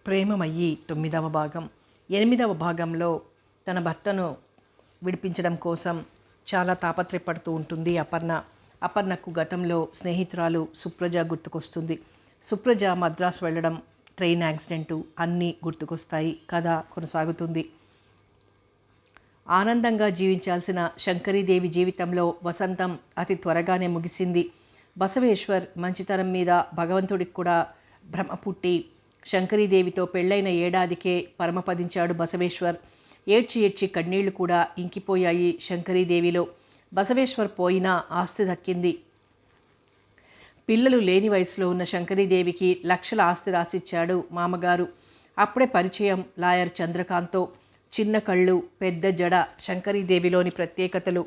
ప్రేమమయ్యి 9వ భాగం. 8వ భాగంలో తన భర్తను విడిపించడం కోసం చాలా తాపత్రయపడుతూ ఉంటుంది అపర్ణ. అపర్ణకు గతంలో స్నేహితురాలు సుప్రజ గుర్తుకొస్తుంది. సుప్రజ మద్రాసు వెళ్ళడం, ట్రైన్ యాక్సిడెంటు అన్నీ గుర్తుకొస్తాయి. కథ కొనసాగుతుంది. ఆనందంగా జీవించాల్సిన శంకరీదేవి జీవితంలో వసంతం అతి త్వరగానే ముగిసింది. బసవేశ్వర్ మంచితనం మీద భగవంతుడికి కూడా భ్రమ పుట్టి శంకరీదేవితో పెళ్ళైన ఏడాదికే పరమపదించాడు బసవేశ్వర్. ఏడ్చి ఏడ్చి కన్నీళ్లు కూడా ఇంకిపోయాయి శంకరీదేవిలో. బసవేశ్వర్ పోయినా ఆస్తి దక్కింది. పిల్లలు లేని వయసులో ఉన్న శంకరీదేవికి లక్షల ఆస్తి రాసిచ్చాడు మామగారు. అప్పుడే పరిచయం లాయర్ చంద్రకాంత్తో. చిన్న కళ్ళు, పెద్ద జడ శంకరీదేవిలోని ప్రత్యేకతలు.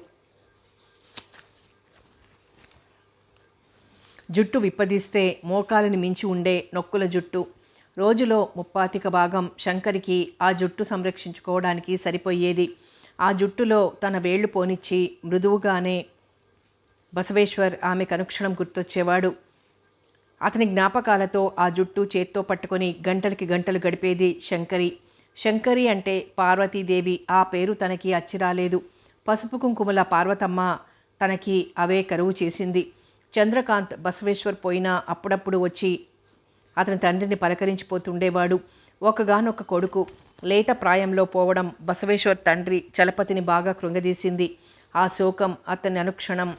జుట్టు విప్పదీస్తే మోకాలిని మించి ఉండే నొక్కుల జుట్టు. రోజులో 35 శంకరికి ఆ జుట్టు సంరక్షించుకోవడానికి సరిపోయేది. ఆ జుట్టులో తన వేళ్లు పోనిచ్చి మృదువుగానే బసవేశ్వర్ ఆమె కనుక్షణం గుర్తొచ్చేవాడు. అతని జ్ఞాపకాలతో ఆ జుట్టు చేత్తో పట్టుకొని గంటలకి గంటలు గడిపేది శంకరి. శంకరి అంటే పార్వతీదేవి. ఆ పేరు తనకి అచ్చిరాలేదు. పసుపు కుంకుమల పార్వతమ్మ తనకి అవే కరువు చేసింది. చంద్రకాంత్ బసవేశ్వర్ పోయినా అప్పుడప్పుడు వచ్చి అతని తండ్రిని పలకరించిపోతుండేవాడు. ఒకగానొక్క కొడుకు లేత ప్రాయంలో పోవడం బసవేశ్వర్ తండ్రి చలపతిని బాగా కృంగదీసింది. ఆ శోకం అతన్ని అనుక్షణం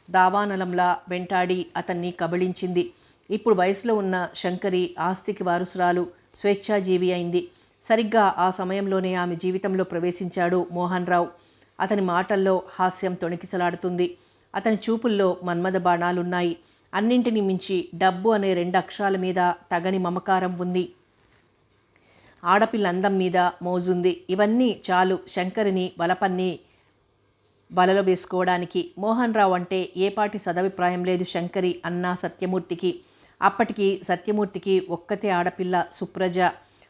దావానలంలా వెంటాడి అతన్ని కబళించింది. ఇప్పుడు వయసులో ఉన్న శంకరి ఆస్తికి వారసురాలు, స్వేచ్ఛాజీవి అయింది. సరిగ్గా ఆ సమయంలోనే ఆమె జీవితంలో ప్రవేశించాడు మోహన్ రావు. అతని మాటల్లో హాస్యం తొణికిసలాడుతుంది. అతని చూపుల్లో మన్మథ బాణాలున్నాయి. అన్నింటినీ మించి డబ్బు అనే 2 అక్షరాల మీద తగని మమకారం ఉంది. ఆడపిల్ల అందం మీద మోజుంది. ఇవన్నీ చాలు శంకరిని వలపన్ని వలలో వేసుకోవడానికి. మోహన్ రావు అంటే ఏపాటి సదభిప్రాయం లేదు శంకరి అన్నా సత్యమూర్తికి. అప్పటికి సత్యమూర్తికి ఒక్కతే ఆడపిల్ల సుప్రజ.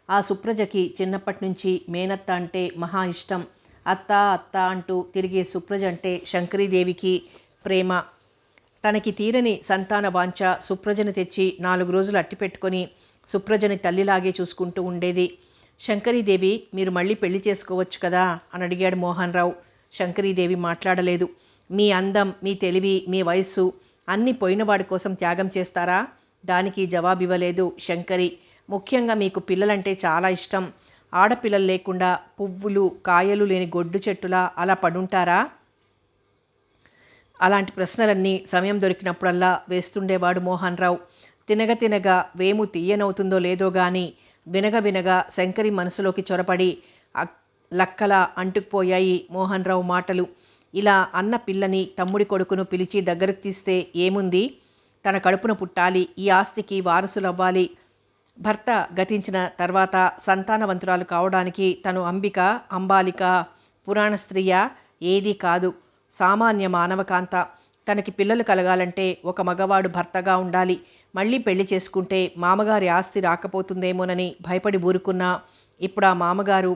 ఆ సుప్రజకి చిన్నప్పటి నుంచి మేనత్త అంటే మహా ఇష్టం. అత్త అత్త అంటూ తిరిగే సుప్రజ అంటే శంకరీదేవికి ప్రేమ. తనకి తీరని సంతాన వాంఛ సుప్రజని తెచ్చి 4 రోజులు అట్టిపెట్టుకొని సుప్రజని తల్లిలాగే చూసుకుంటూ ఉండేది. శంకరీదేవి, మీరు మళ్ళీ పెళ్లి చేసుకోవచ్చు కదా అని అడిగాడు మోహన్ రావు. శంకరీదేవి మాట్లాడలేదు. మీ అందం, మీ తెలివి, మీ వయస్సు అన్నీ పోయినవాడి కోసం త్యాగం చేస్తారా? దానికి జవాబివ్వలేదు శంకరి. ముఖ్యంగా మీకు పిల్లలంటే చాలా ఇష్టం. ఆడపిల్లలు లేకుండా పువ్వులు కాయలు లేని గొడ్డు చెట్టులా అలా పడుంటారా? అలాంటి ప్రశ్నలన్నీ సమయం దొరికినప్పుడల్లా వేస్తుండేవాడు మోహన్ రావు. తినగా వేము తీయనవుతుందో లేదో గాని వినగా శంకరి మనసులోకి చొరపడి లక్కలా అంటుకుపోయాయి మోహన్ రావు మాటలు. ఇలా అన్న పిల్లని, తమ్ముడి కొడుకును పిలిచి దగ్గరకు తీస్తే ఏముంది? తన కడుపున పుట్టాలి, ఈ ఆస్తికి వారసులవ్వాలి. భర్త గతించిన తర్వాత సంతానవంతురాలు కావడానికి తను అంబిక, అంబాలిక, పురాణ స్త్రీయ? ఏదీ కాదు, సామాన్య మానవకాంత. తనకి పిల్లలు కలగాలంటే ఒక మగవాడు భర్తగా ఉండాలి. మళ్ళీ పెళ్లి చేసుకుంటే మామగారి ఆస్తి రాకపోతుందేమోనని భయపడి ఊరుకున్నా ఇప్పుడు ఆ మామగారు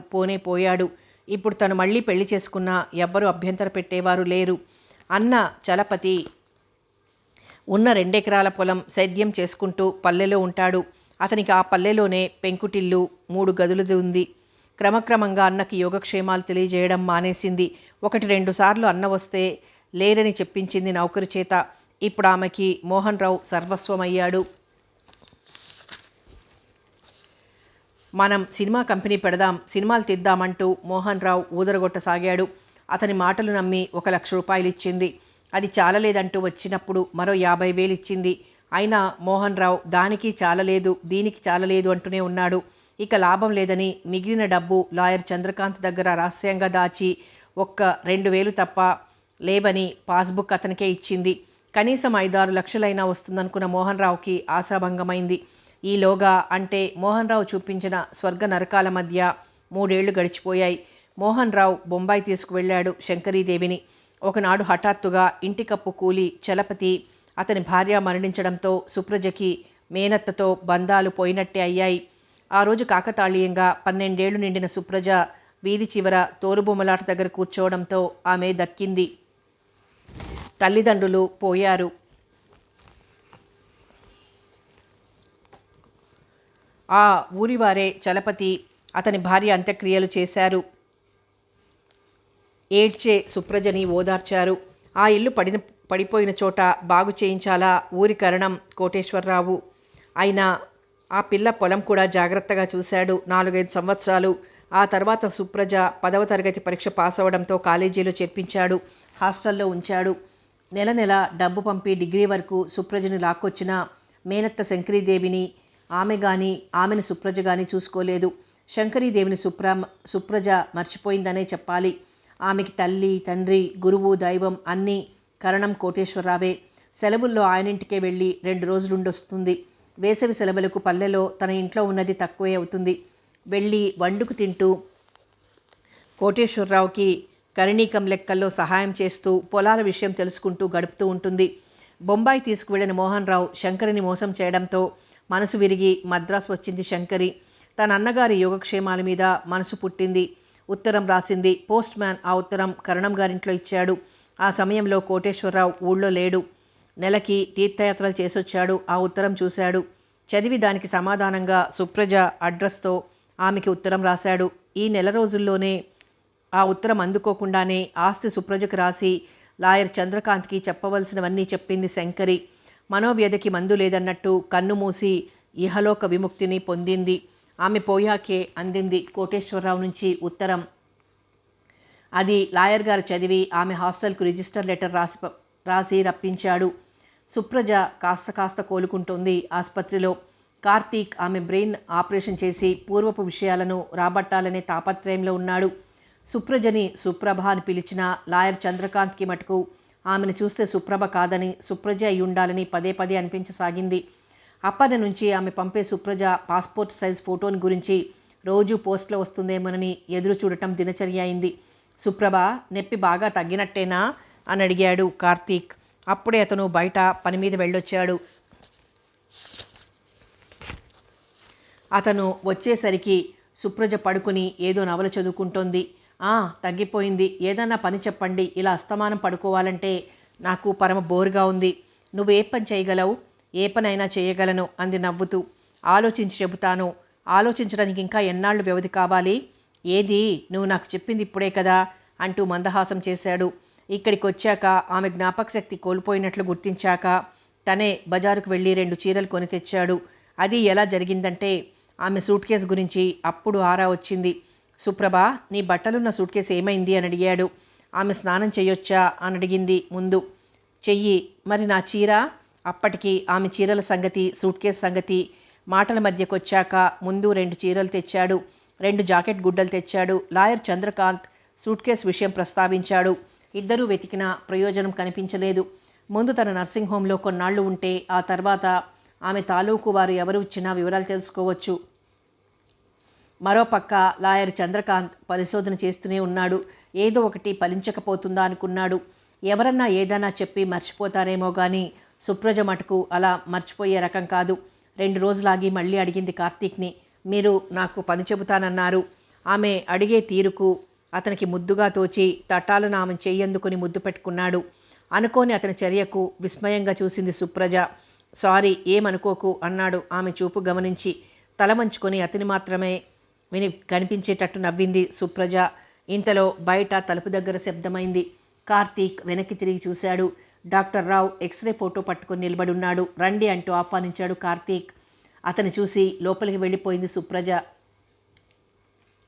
పోయాడు. ఇప్పుడు తను మళ్ళీ పెళ్లి చేసుకున్నా ఎవ్వరూ అభ్యంతర పెట్టేవారు లేరు. అన్న చలపతి ఉన్న 2 ఎకరాల పొలం సేద్యం చేసుకుంటూ పల్లెలో ఉంటాడు. అతనికి ఆ పల్లెలోనే పెంకుటిల్లు, 3 గదులది ఉంది. క్రమక్రమంగా అన్నకి యోగక్షేమాలు తెలియజేయడం మానేసింది. 1-2 సార్లు అన్న వస్తే లేరని చెప్పించింది నౌకరు చేత. ఇప్పుడు ఆమెకి మోహన్ రావు సర్వస్వమయ్యాడు. మనం సినిమా కంపెనీ పెడదాం, సినిమాలు తీద్దామంటూ మోహన్ రావు ఊదరగొట్టసాగాడు. అతని మాటలు నమ్మి 1 లక్ష రూపాయలు ఇచ్చింది. అది చాలలేదంటూ వచ్చినప్పుడు మరో 50,000 ఇచ్చింది. అయినా మోహన్ రావు దానికి చాలలేదు, దీనికి చాలలేదు అంటూనే ఉన్నాడు. ఇక లాభం లేదని మిగిలిన డబ్బు లాయర్ చంద్రకాంత్ దగ్గర రహస్యంగా దాచి 2,000 తప్ప లేవని పాస్బుక్ అతనికే ఇచ్చింది. కనీసం 5-6 లక్షలైనా వస్తుందనుకున్న మోహన్ రావుకి ఆశాభంగమైంది. ఈలోగా అంటే మోహన్ రావు చూపించిన స్వర్గ నరకాల మధ్య 3 ఏళ్లు గడిచిపోయాయి. మోహన్ రావు బొంబాయి తీసుకువెళ్ళాడు శంకరీదేవిని. ఒకనాడు హఠాత్తుగా ఇంటి కప్పు కూలి చలపతి అతని భార్య మరణించడంతో సుప్రజకి మేనత్తతో బంధాలు పోయినట్టే అయ్యాయి. ఆ రోజు కాకతాళీయంగా 12 ఏళ్లు నిండిన సుప్రజ వీధి చివర తోరుబొమ్మలాట దగ్గర కూర్చోవడంతో ఆమె దక్కింది. తల్లిదండ్రులు పోయారు. ఆ ఊరివారే చలపతి అతని భార్య అంత్యక్రియలు చేశారు. ఏడ్చే సుప్రజని ఓదార్చారు. ఆ ఇల్లు పడిపోయిన చోట బాగు చేయించాలా ఊరి కరణం కోటేశ్వరరావు. అయినా ఆ పిల్ల పొలం కూడా జాగ్రత్తగా చూశాడు 4-5 సంవత్సరాలు. ఆ తర్వాత సుప్రజ 10వ తరగతి పరీక్ష పాస్ అవడంతో కాలేజీలో చేర్పించాడు. హాస్టల్లో ఉంచాడు. నెల నెల డబ్బు పంపి డిగ్రీ వరకు సుప్రజని లాక్కొచ్చిన మేనత్త శంకరీదేవిని ఆమెను సుప్రజ కానీ చూసుకోలేదు. శంకరీదేవిని సుప్రజ మర్చిపోయిందనే చెప్పాలి. ఆమెకి తల్లి, తండ్రి, గురువు, దైవం అన్నీ కరణం కోటేశ్వరరావే. సెలవుల్లో ఆయనింటికే వెళ్ళి 2 రోజులుండొస్తుంది. వేసవి సెలవులకు పల్లెలో తన ఇంట్లో ఉన్నది తక్కువే అవుతుంది. వెళ్ళి వండుకు తింటూ కోటేశ్వరరావుకి కరణీకం లెక్కల్లో సహాయం చేస్తూ పొలాల విషయం తెలుసుకుంటూ గడుపుతూ ఉంటుంది. బొంబాయి తీసుకువెళ్లిన మోహన్ రావు శంకరిని మోసం చేయడంతో మనసు విరిగి మద్రాసు వచ్చింది శంకరి. తన అన్నగారి యోగక్షేమాల మీద మనసు పుట్టింది. ఉత్తరం రాసింది. పోస్ట్ మ్యాన్ ఆ ఉత్తరం కరణం గారింట్లో ఇచ్చాడు. ఆ సమయంలో కోటేశ్వరరావు ఊళ్ళో లేడు. నెలకి తీర్థయాత్రలు చేసొచ్చాడు. ఆ ఉత్తరం చూశాడు. చదివి దానికి సమాధానంగా సుప్రజ అడ్రస్తో ఆమెకి ఉత్తరం రాశాడు. ఈ నెల రోజుల్లోనే ఆ ఉత్తరం అందుకోకుండానే ఆస్తి సుప్రజకు రాసి లాయర్ చంద్రకాంత్కి చెప్పవలసినవన్నీ చెప్పింది శంకరి. మనోవ్యధకి మందు లేదన్నట్టు కన్ను మూసి ఇహలోక విముక్తిని పొందింది. ఆమె పోయాకే అందింది కోటేశ్వరరావు నుంచి ఉత్తరం. అది లాయర్ గారు చదివి ఆమె హాస్టల్కు రిజిస్టర్ లెటర్ రాసి రప్పించాడు. సుప్రజ కాస్త కోలుకుంటోంది ఆసుపత్రిలో. కార్తీక్ ఆమె బ్రెయిన్ ఆపరేషన్ చేసి పూర్వపు విషయాలను రాబట్టాలనే తాపత్రయంలో ఉన్నాడు. సుప్రజని సుప్రభ అని పిలిచిన లాయర్ చంద్రకాంత్కి మటుకు ఆమెను చూస్తే సుప్రభ కాదని సుప్రజ అయి ఉండాలని పదే పదే అనిపించసాగింది. అప్పటి నుంచి ఆమె పంపే సుప్రజ పాస్పోర్ట్ సైజ్ ఫోటోని గురించి రోజు పోస్ట్లో వస్తుందేమోనని ఎదురు చూడటం దినచర్య అయింది. సుప్రభ నొప్పి బాగా తగ్గినట్టేనా అని అడిగాడు కార్తీక్. అప్పుడే అతను బయట పని మీద వెళ్ళొచ్చాడు. అతను వచ్చేసరికి సుప్రజ పడుకుని ఏదో నవల చదువుకుంటోంది. తగ్గిపోయింది. ఏదన్నా పని చెప్పండి. ఇలా అస్తమానం పడుకోవాలంటే నాకు పరమ బోరుగా ఉంది. నువ్వు ఏ పని చేయగలవు? ఏ పనైనా చేయగలను అంది నవ్వుతూ. ఆలోచించి చెబుతాను. ఆలోచించడానికి ఇంకా ఎన్నాళ్ళు వ్యవధి కావాలి? ఏది? నువ్వు నాకు చెప్పింది ఇప్పుడే కదా అంటూ మందహాసం చేశాడు. ఇక్కడికి వచ్చాక ఆమె జ్ఞాపక శక్తి కోల్పోయినట్లు గుర్తించాక తనే బజారుకు వెళ్ళి 2 చీరలు కొని తెచ్చాడు. అది ఎలా జరిగిందంటే ఆమె సూట్ కేసు గురించి అప్పుడు ఆరా వచ్చింది. సుప్రభ, నీ బట్టలున్న సూట్ కేసు ఏమైంది అని అడిగాడు. ఆమె స్నానం చేయొచ్చా అని అడిగింది ముందు. చెయ్యి. మరి నా చీర? అప్పటికి ఆమె చీరల సంగతి, సూట్ కేసు సంగతి మాటల మధ్యకొచ్చాక ముందు 2 చీరలు తెచ్చాడు. 2 జాకెట్ గుడ్డలు తెచ్చాడు. లాయర్ చంద్రకాంత్ సూట్ కేసు విషయం ప్రస్తావించాడు. ఇద్దరూ వెతికినా ప్రయోజనం కనిపించలేదు. ముందు తన నర్సింగ్ హోంలో కొన్నాళ్ళు ఉంటే ఆ తర్వాత ఆమె తాలూకు వారు ఎవరు ఇచ్చినా వివరాలు తెలుసుకోవచ్చు. మరోపక్క లాయర్ చంద్రకాంత్ పరిశోధన చేస్తూనే ఉన్నాడు. ఏదో ఒకటి ఫలించకపోతుందా అనుకున్నాడు. ఎవరన్నా ఏదైనా చెప్పి మర్చిపోతారేమో కానీ సుప్రజ మటుకు అలా మర్చిపోయే రకం కాదు. 2 రోజులాగి మళ్ళీ అడిగింది కార్తీక్ని. మీరు నాకు పని చెబుతానన్నారు. ఆమె అడిగే తీరుకు అతనికి ముద్దుగా తోచి తట్టాలను ఆమె చెయ్యందుకుని ముద్దు పెట్టుకున్నాడు. అనుకోని అతని చర్యకు విస్మయంగా చూసింది సుప్రజ. సారీ, ఏమనుకోకు అన్నాడు ఆమె చూపు గమనించి. తల వంచుకొని అతని మాత్రమే కనిపించేటట్టు నవ్వింది సుప్రజ. ఇంతలో బయట తలుపు దగ్గర శబ్దమైంది. కార్తీక్ వెనక్కి తిరిగి చూశాడు. డాక్టర్ రావు ఎక్స్రే ఫోటో పట్టుకొని నిలబడున్నాడు. రండి అంటూ ఆహ్వానించాడు కార్తీక్. అతని చూసి లోపలికి వెళ్ళిపోయింది సుప్రజ.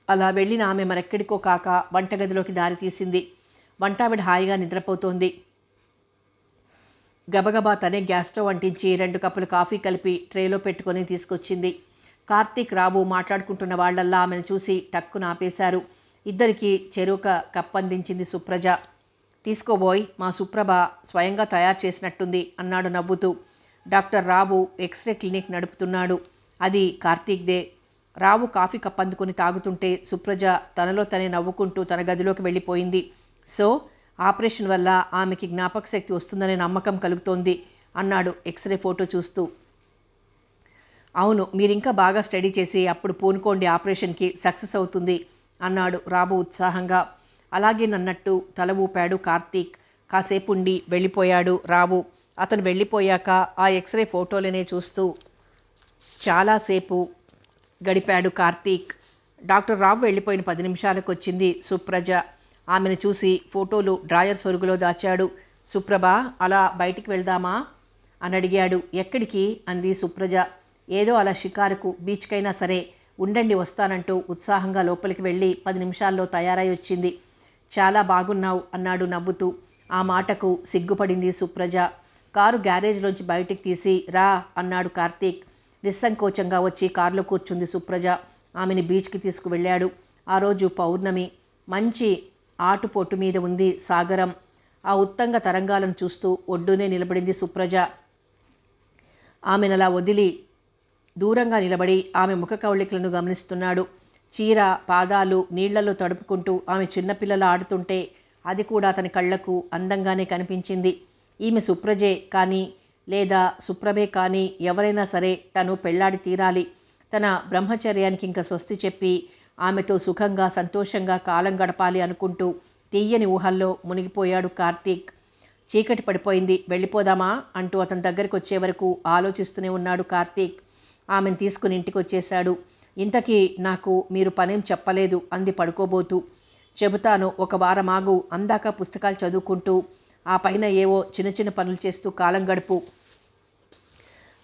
అలా వెళ్ళిన ఆమె మరెక్కడికో కాక వంటగదిలోకి దారి తీసింది. వంటావిడ హాయిగా నిద్రపోతోంది. గబగబా తనే గ్యాస్ స్టవ్ అంటించి 2 కప్పులు కాఫీ కలిపి ట్రేలో పెట్టుకొని తీసుకొచ్చింది. కార్తీక్, రావు మాట్లాడుకుంటున్న వాళ్ళల్లా ఆమెను చూసి టక్కున ఆపేశారు. ఇద్దరికి చెరొక కప్ అందించింది సుప్రజ. తీసుకోబోయ్, మా సుప్రభ స్వయంగా తయారు చేసినట్టుంది అన్నాడు నవ్వుతూ. డాక్టర్ రావు ఎక్స్రే క్లినిక్ నడుపుతున్నాడు. అది కార్తీక్దే. రావు కాఫీ కప్ అందుకుని తాగుతుంటే సుప్రజ తనలో తనే నవ్వుకుంటూ తన గదిలోకి వెళ్ళిపోయింది. సో ఆపరేషన్ వల్ల ఆమెకి జ్ఞాపక శక్తి వస్తుందనే నమ్మకం కలుగుతోంది అన్నాడు ఎక్స్రే ఫోటో చూస్తూ. అవును, మీరింకా బాగా స్టడీ చేసి అప్పుడు పూనుకోండి, ఆపరేషన్కి సక్సెస్ అవుతుంది అన్నాడు రాబు ఉత్సాహంగా. అలాగే నన్నట్టు తల ఊపాడు కార్తీక్. కాసేపు ఉండి వెళ్ళిపోయాడు రావు. అతను వెళ్ళిపోయాక ఆ ఎక్స్రే ఫోటోలనే చూస్తూ చాలాసేపు గడిపాడు కార్తీక్. డాక్టర్ రావు వెళ్ళిపోయిన 10 నిమిషాలకు వచ్చింది సుప్రజ. ఆమెను చూసి ఫోటోలు డ్రాయర్ సొరుగులో దాచాడు. సుప్రభ, అలా బయటికి వెళ్దామా అని అడిగాడు. ఎక్కడికి అంది సుప్రజ. ఏదో అలా షికారుకు, బీచ్కైనా సరే. ఉండండి వస్తానంటూ ఉత్సాహంగా లోపలికి వెళ్ళి 10 నిమిషాల్లో తయారై వచ్చింది. చాలా బాగున్నావు అన్నాడు నవ్వుతూ. ఆ మాటకు సిగ్గుపడింది సుప్రజ. కారు గ్యారేజ్లోంచి బయటికి తీసి రా అన్నాడు కార్తీక్. నిస్సంకోచంగా వచ్చి కారులో కూర్చుంది సుప్రజ. ఆమెని బీచ్కి తీసుకువెళ్ళాడు. ఆ రోజు పౌర్ణమి. మంచి ఆటుపోటు మీద ఉంది సాగరం. ఆ ఉత్తంగ తరంగాలను చూస్తూ ఒడ్డునే నిలబడింది సుప్రజ. ఆమెనలా వదిలి దూరంగా నిలబడి ఆమె ముఖ కవళికలను గమనిస్తున్నాడు. చీర పాదాలు నీళ్లలో తడుపుకుంటూ ఆమె చిన్నపిల్లల ఆడుతుంటే అది కూడా అతని కళ్లకు అందంగానే కనిపించింది. ఈమె సుప్రజే కానీ లేదా సుప్రభే కానీ ఎవరైనా సరే తను పెళ్లాడి తీరాలి. తన బ్రహ్మచర్యానికి ఇంకా స్వస్తి చెప్పి ఆమెతో సుఖంగా సంతోషంగా కాలం గడపాలి అనుకుంటూ తీయని ఊహల్లో మునిగిపోయాడు కార్తీక్. చీకటి పడిపోయింది, వెళ్ళిపోదామా అంటూ అతని దగ్గరికి వచ్చే వరకు ఆలోచిస్తూనే ఉన్నాడు కార్తీక్. ఆమెను తీసుకుని ఇంటికి వచ్చేశాడు. ఇంతకీ నాకు మీరు పనేం చెప్పలేదు అంది పడుకోబోతూ. చెబుతాను, ఒక వారం ఆగు, అందాక పుస్తకాలు చదువుకుంటూ ఆ పైన ఏవో చిన్న చిన్న పనులు చేస్తూ కాలం గడుపు.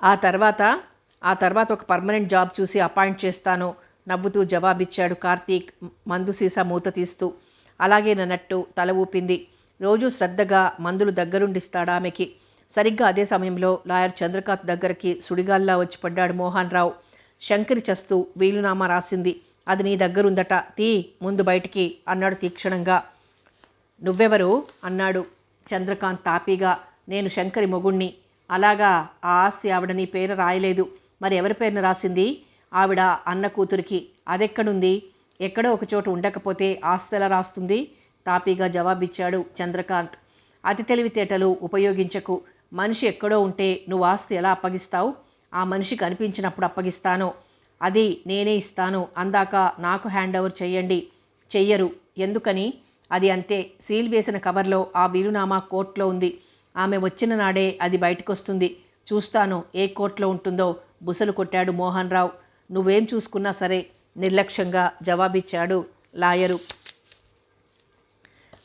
ఆ తర్వాత ఒక పర్మనెంట్ జాబ్ చూసి అపాయింట్ చేస్తాను నవ్వుతూ జవాబిచ్చాడు కార్తీక్ మందు సీసా మూత తీస్తూ. అలాగేనన్నట్టు తల ఊపింది. రోజూ శ్రద్ధగా మందులు దగ్గరుండిస్తాడు ఆమెకి. సరిగ్గా అదే సమయంలో లాయర్ చంద్రకాంత్ దగ్గరికి సుడిగాల్లా వచ్చి పడ్డాడు మోహన్ రావు. శంకరి చస్తూ వీలునామా రాసింది. అది నీ దగ్గరుందట, తీ ముందు బయటికి అన్నాడు తీక్షణంగా. నువ్వెవరు అన్నాడు చంద్రకాంత్ తాపీగా. నేను శంకరి మొగుణ్ణి. అలాగా, ఆ ఆస్తి ఆవిడ నీ పేరు రాయలేదు. మరి ఎవరి పేరున రాసింది? ఆవిడ అన్న కూతురికి. అదెక్కడుంది? ఎక్కడో ఒకచోట ఉండకపోతే ఆస్తి ఎలా రాస్తుంది? తాపీగా జవాబిచ్చాడు చంద్రకాంత్. అతి తెలివితేటలు ఉపయోగించకు. మనిషి ఎక్కడో ఉంటే నువ్వు ఆస్తి ఎలా అప్పగిస్తావు? ఆ మనిషి కనిపించినప్పుడు అప్పగిస్తాను. అది నేనే ఇస్తాను. అందాక నాకు హ్యాండ్ ఓవర్ చెయ్యండి. చెయ్యరు. ఎందుకని? అది అంతే. సీల్ వేసిన కవర్లో ఆ వీలునామా కోర్టులో ఉంది. ఆమె వచ్చిన నాడే అది బయటకొస్తుంది. చూస్తాను ఏ కోర్టులో ఉంటుందో బుసలు కొట్టాడు మోహన్ రావు. నువ్వేం చూసుకున్నా సరే నిర్లక్ష్యంగా జవాబిచ్చాడు లాయరు.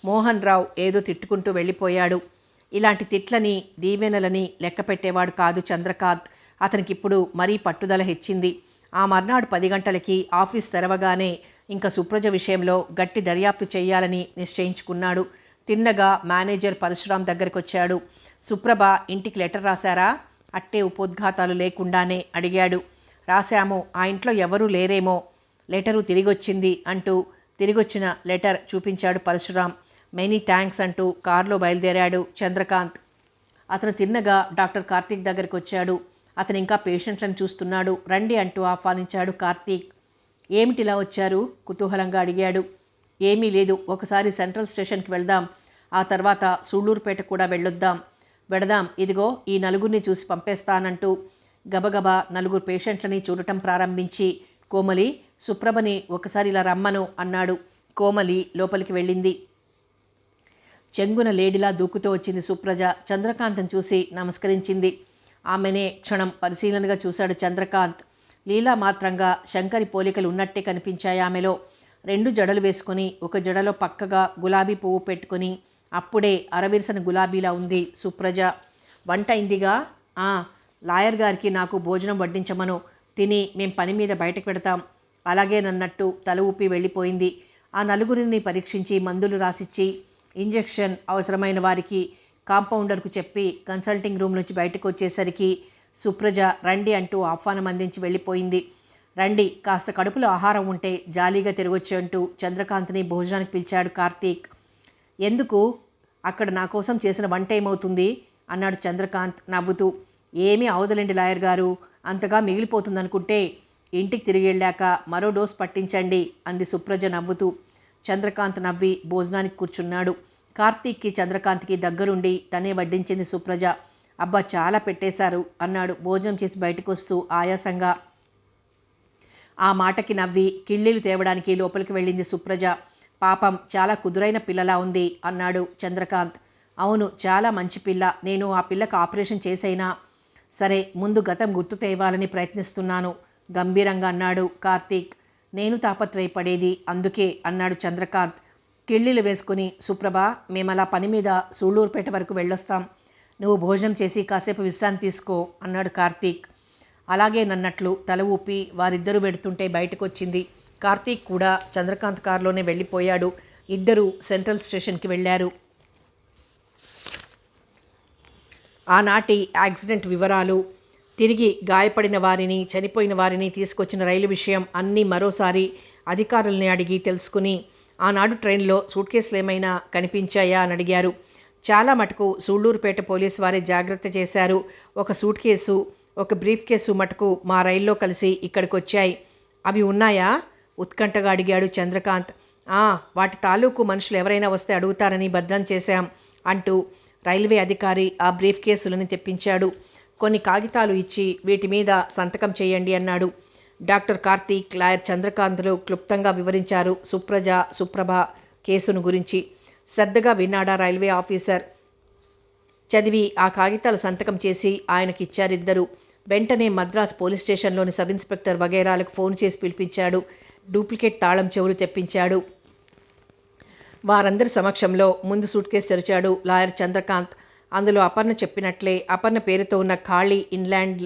మోహన్ రావు ఏదో తిట్టుకుంటూ వెళ్ళిపోయాడు. ఇలాంటి తిట్లని దీవెనలని లెక్క పెట్టేవాడు కాదు చంద్రకాంత్. అతనికిప్పుడు మరీ పట్టుదల హెచ్చింది. ఆ మర్నాడు 10 గంటలకి ఆఫీస్ తెరవగానే ఇంకా సుప్రజ విషయంలో గట్టి దర్యాప్తు చేయాలని నిశ్చయించుకున్నాడు. తిన్నగా మేనేజర్ పరశురాం దగ్గరికి వచ్చాడు. సుప్రభ ఇంటికి లెటర్ రాశారా? అట్టే ఉపోద్ఘాతాలు లేకుండానే అడిగాడు. రాశాము, ఆ ఇంట్లో ఎవరూ లేరేమో. లెటరు తిరిగొచ్చింది అంటూ తిరిగొచ్చిన లెటర్ చూపించాడు పరశురాం. మెనీ థ్యాంక్స్ అంటూ కారులో బయలుదేరాడు చంద్రకాంత్. అతను తిన్నగా డాక్టర్ కార్తీక్ దగ్గరికి వచ్చాడు. అతను ఇంకా పేషెంట్లను చూస్తున్నాడు. రండి అంటూ ఆహ్వానించాడు కార్తీక్. ఏమిటిలా వచ్చారు? కుతూహలంగా అడిగాడు. ఏమీ లేదు, ఒకసారి సెంట్రల్ స్టేషన్కి వెళ్దాం, ఆ తర్వాత సూళ్ళూరుపేట కూడా వెడదాం. ఇదిగో ఈ నలుగురిని చూసి పంపేస్తానంటూ గబగబా 4 పేషెంట్లని చూడటం ప్రారంభించి, కోమలి, సుప్రభని ఒకసారి ఇలా రమ్మను అన్నాడు. కోమలి లోపలికి వెళ్ళింది. చెంగున లేడిలా దూకుతూ వచ్చింది సుప్రజ. చంద్రకాంత్ని చూసి నమస్కరించింది. ఆమెనే క్షణం పరిశీలనగా చూశాడు చంద్రకాంత్. లీలా మాత్రంగా శంకరి పోలికలు ఉన్నట్టే కనిపించాయి ఆమెలో. 2 జడలు వేసుకొని ఒక జడలో పక్కగా గులాబీ పువ్వు పెట్టుకొని అప్పుడే అరవిరసన గులాబీలా ఉంది సుప్రజ. వంట అయిందిగా? లాయర్ గారికి నాకు భోజనం వడ్డించమను, తిని మేం పని మీద బయటకు పెడతాం. అలాగేనన్నట్టు తల ఊపి వెళ్ళిపోయింది. ఆ 4 పరీక్షించి మందులు రాసిచ్చి ఇంజెక్షన్ అవసరమైన వారికి కాంపౌండర్కు చెప్పి కన్సల్టింగ్ రూమ్ నుంచి బయటకు వచ్చేసరికి సుప్రజ రండి అంటూ ఆహ్వానం అందించి వెళ్ళిపోయింది. రండి, కాస్త కడుపులో ఆహారం ఉంటే జాలీగా తిరగొచ్చు అంటూ చంద్రకాంత్ని భోజనానికి పిలిచాడు కార్తీక్. ఎందుకు? అక్కడ నా కోసం చేసిన వంట ఏమవుతుంది అన్నాడు చంద్రకాంత్ నవ్వుతూ. ఏమీ అవదలండి లాయర్ గారు, అంతగా మిగిలిపోతుందనుకుంటే ఇంటికి తిరిగి వెళ్ళాక మరో డోస్ పట్టించండి అంది సుప్రజ నవ్వుతూ. చంద్రకాంత్ నవ్వి భోజనానికి కూర్చున్నాడు. కార్తీక్కి చంద్రకాంత్కి దగ్గరుండి తనే వడ్డించింది సుప్రజ. అబ్బా, చాలా పెట్టేశారు అన్నాడు భోజనం చేసి బయటకు వస్తూ ఆయాసంగా. ఆ మాటకి నవ్వి కిళ్ళీలు తేవడానికి లోపలికి వెళ్ళింది సుప్రజ. పాపం, చాలా కుదురైన పిల్లలా ఉంది అన్నాడు చంద్రకాంత్. అవును, చాలా మంచి పిల్ల. నేను ఆ పిల్లకు ఆపరేషన్ చేసైనా సరే ముందు గతం గుర్తు తేవాలని ప్రయత్నిస్తున్నాను. గంభీరంగా అన్నాడు కార్తీక్. నేను తాపత్రయపడేది అందుకే అన్నాడు చంద్రకాంత్ కిళ్ళీలు వేసుకుని. సుప్రభ, మేమలా పని మీద సూళ్ళూరుపేట వరకు వెళ్ళొస్తాం. నువ్వు భోజనం చేసి కాసేపు విశ్రాంతి తీసుకో అన్నాడు కార్తీక్. అలాగే నన్నట్లు తల ఊపి వారిద్దరూ వెడుతుంటే బయటకు వచ్చింది. కార్తీక్ కూడా చంద్రకాంత్ కారులోనే వెళ్ళిపోయాడు. ఇద్దరూ సెంట్రల్ స్టేషన్కి వెళ్ళారు. ఆనాటి యాక్సిడెంట్ వివరాలు, తిరిగి గాయపడిన వారిని, చనిపోయిన వారిని తీసుకొచ్చిన రైలు విషయం అన్నీ మరోసారి అధికారుల్ని అడిగి తెలుసుకుని, ఆనాడు ట్రైన్లో సూట్ కేసులు ఏమైనా కనిపించాయా అని అడిగారు. చాలా మటుకు సూళ్ళూరుపేట పోలీసు వారే జాగ్రత్త చేశారు. ఒక సూట్ కేసు, ఒక బ్రీఫ్ కేసు మటుకు మా రైల్లో కలిసి ఇక్కడికి వచ్చాయి. అవి ఉన్నాయా? ఉత్కంఠగా అడిగాడు చంద్రకాంత్. వాటి తాలూకు మనుషులు ఎవరైనా వస్తే అడుగుతారని భద్రం చేశాం అంటూ రైల్వే అధికారి ఆ బ్రీఫ్ కేసులని తెప్పించాడు. కొన్ని కాగితాలు ఇచ్చి వీటి మీద సంతకం చేయండి అన్నాడు. డాక్టర్ కార్తీక్, లాయర్ చంద్రకాంత్లు క్లుప్తంగా వివరించారు సుప్రభ కేసును గురించి. శ్రద్ధగా విన్నాడా రైల్వే ఆఫీసర్. చదివి ఆ కాగితాలు సంతకం చేసి ఆయనకిచ్చారిద్దరు. వెంటనే మద్రాస్ పోలీస్ స్టేషన్లోని సబ్ ఇన్స్పెక్టర్ వగైరాలకు ఫోన్ చేసి పిలిపించాడు. డూప్లికేట్ తాళం చెవులు తెప్పించాడు. వారందరి సమక్షంలో ముందు సూట్ కేసు తెరిచాడు లాయర్ చంద్రకాంత్. అందులో అపర్ణ చెప్పినట్లే అపర్ణ పేరుతో ఉన్న ఖాళీ ఇన్లాండ్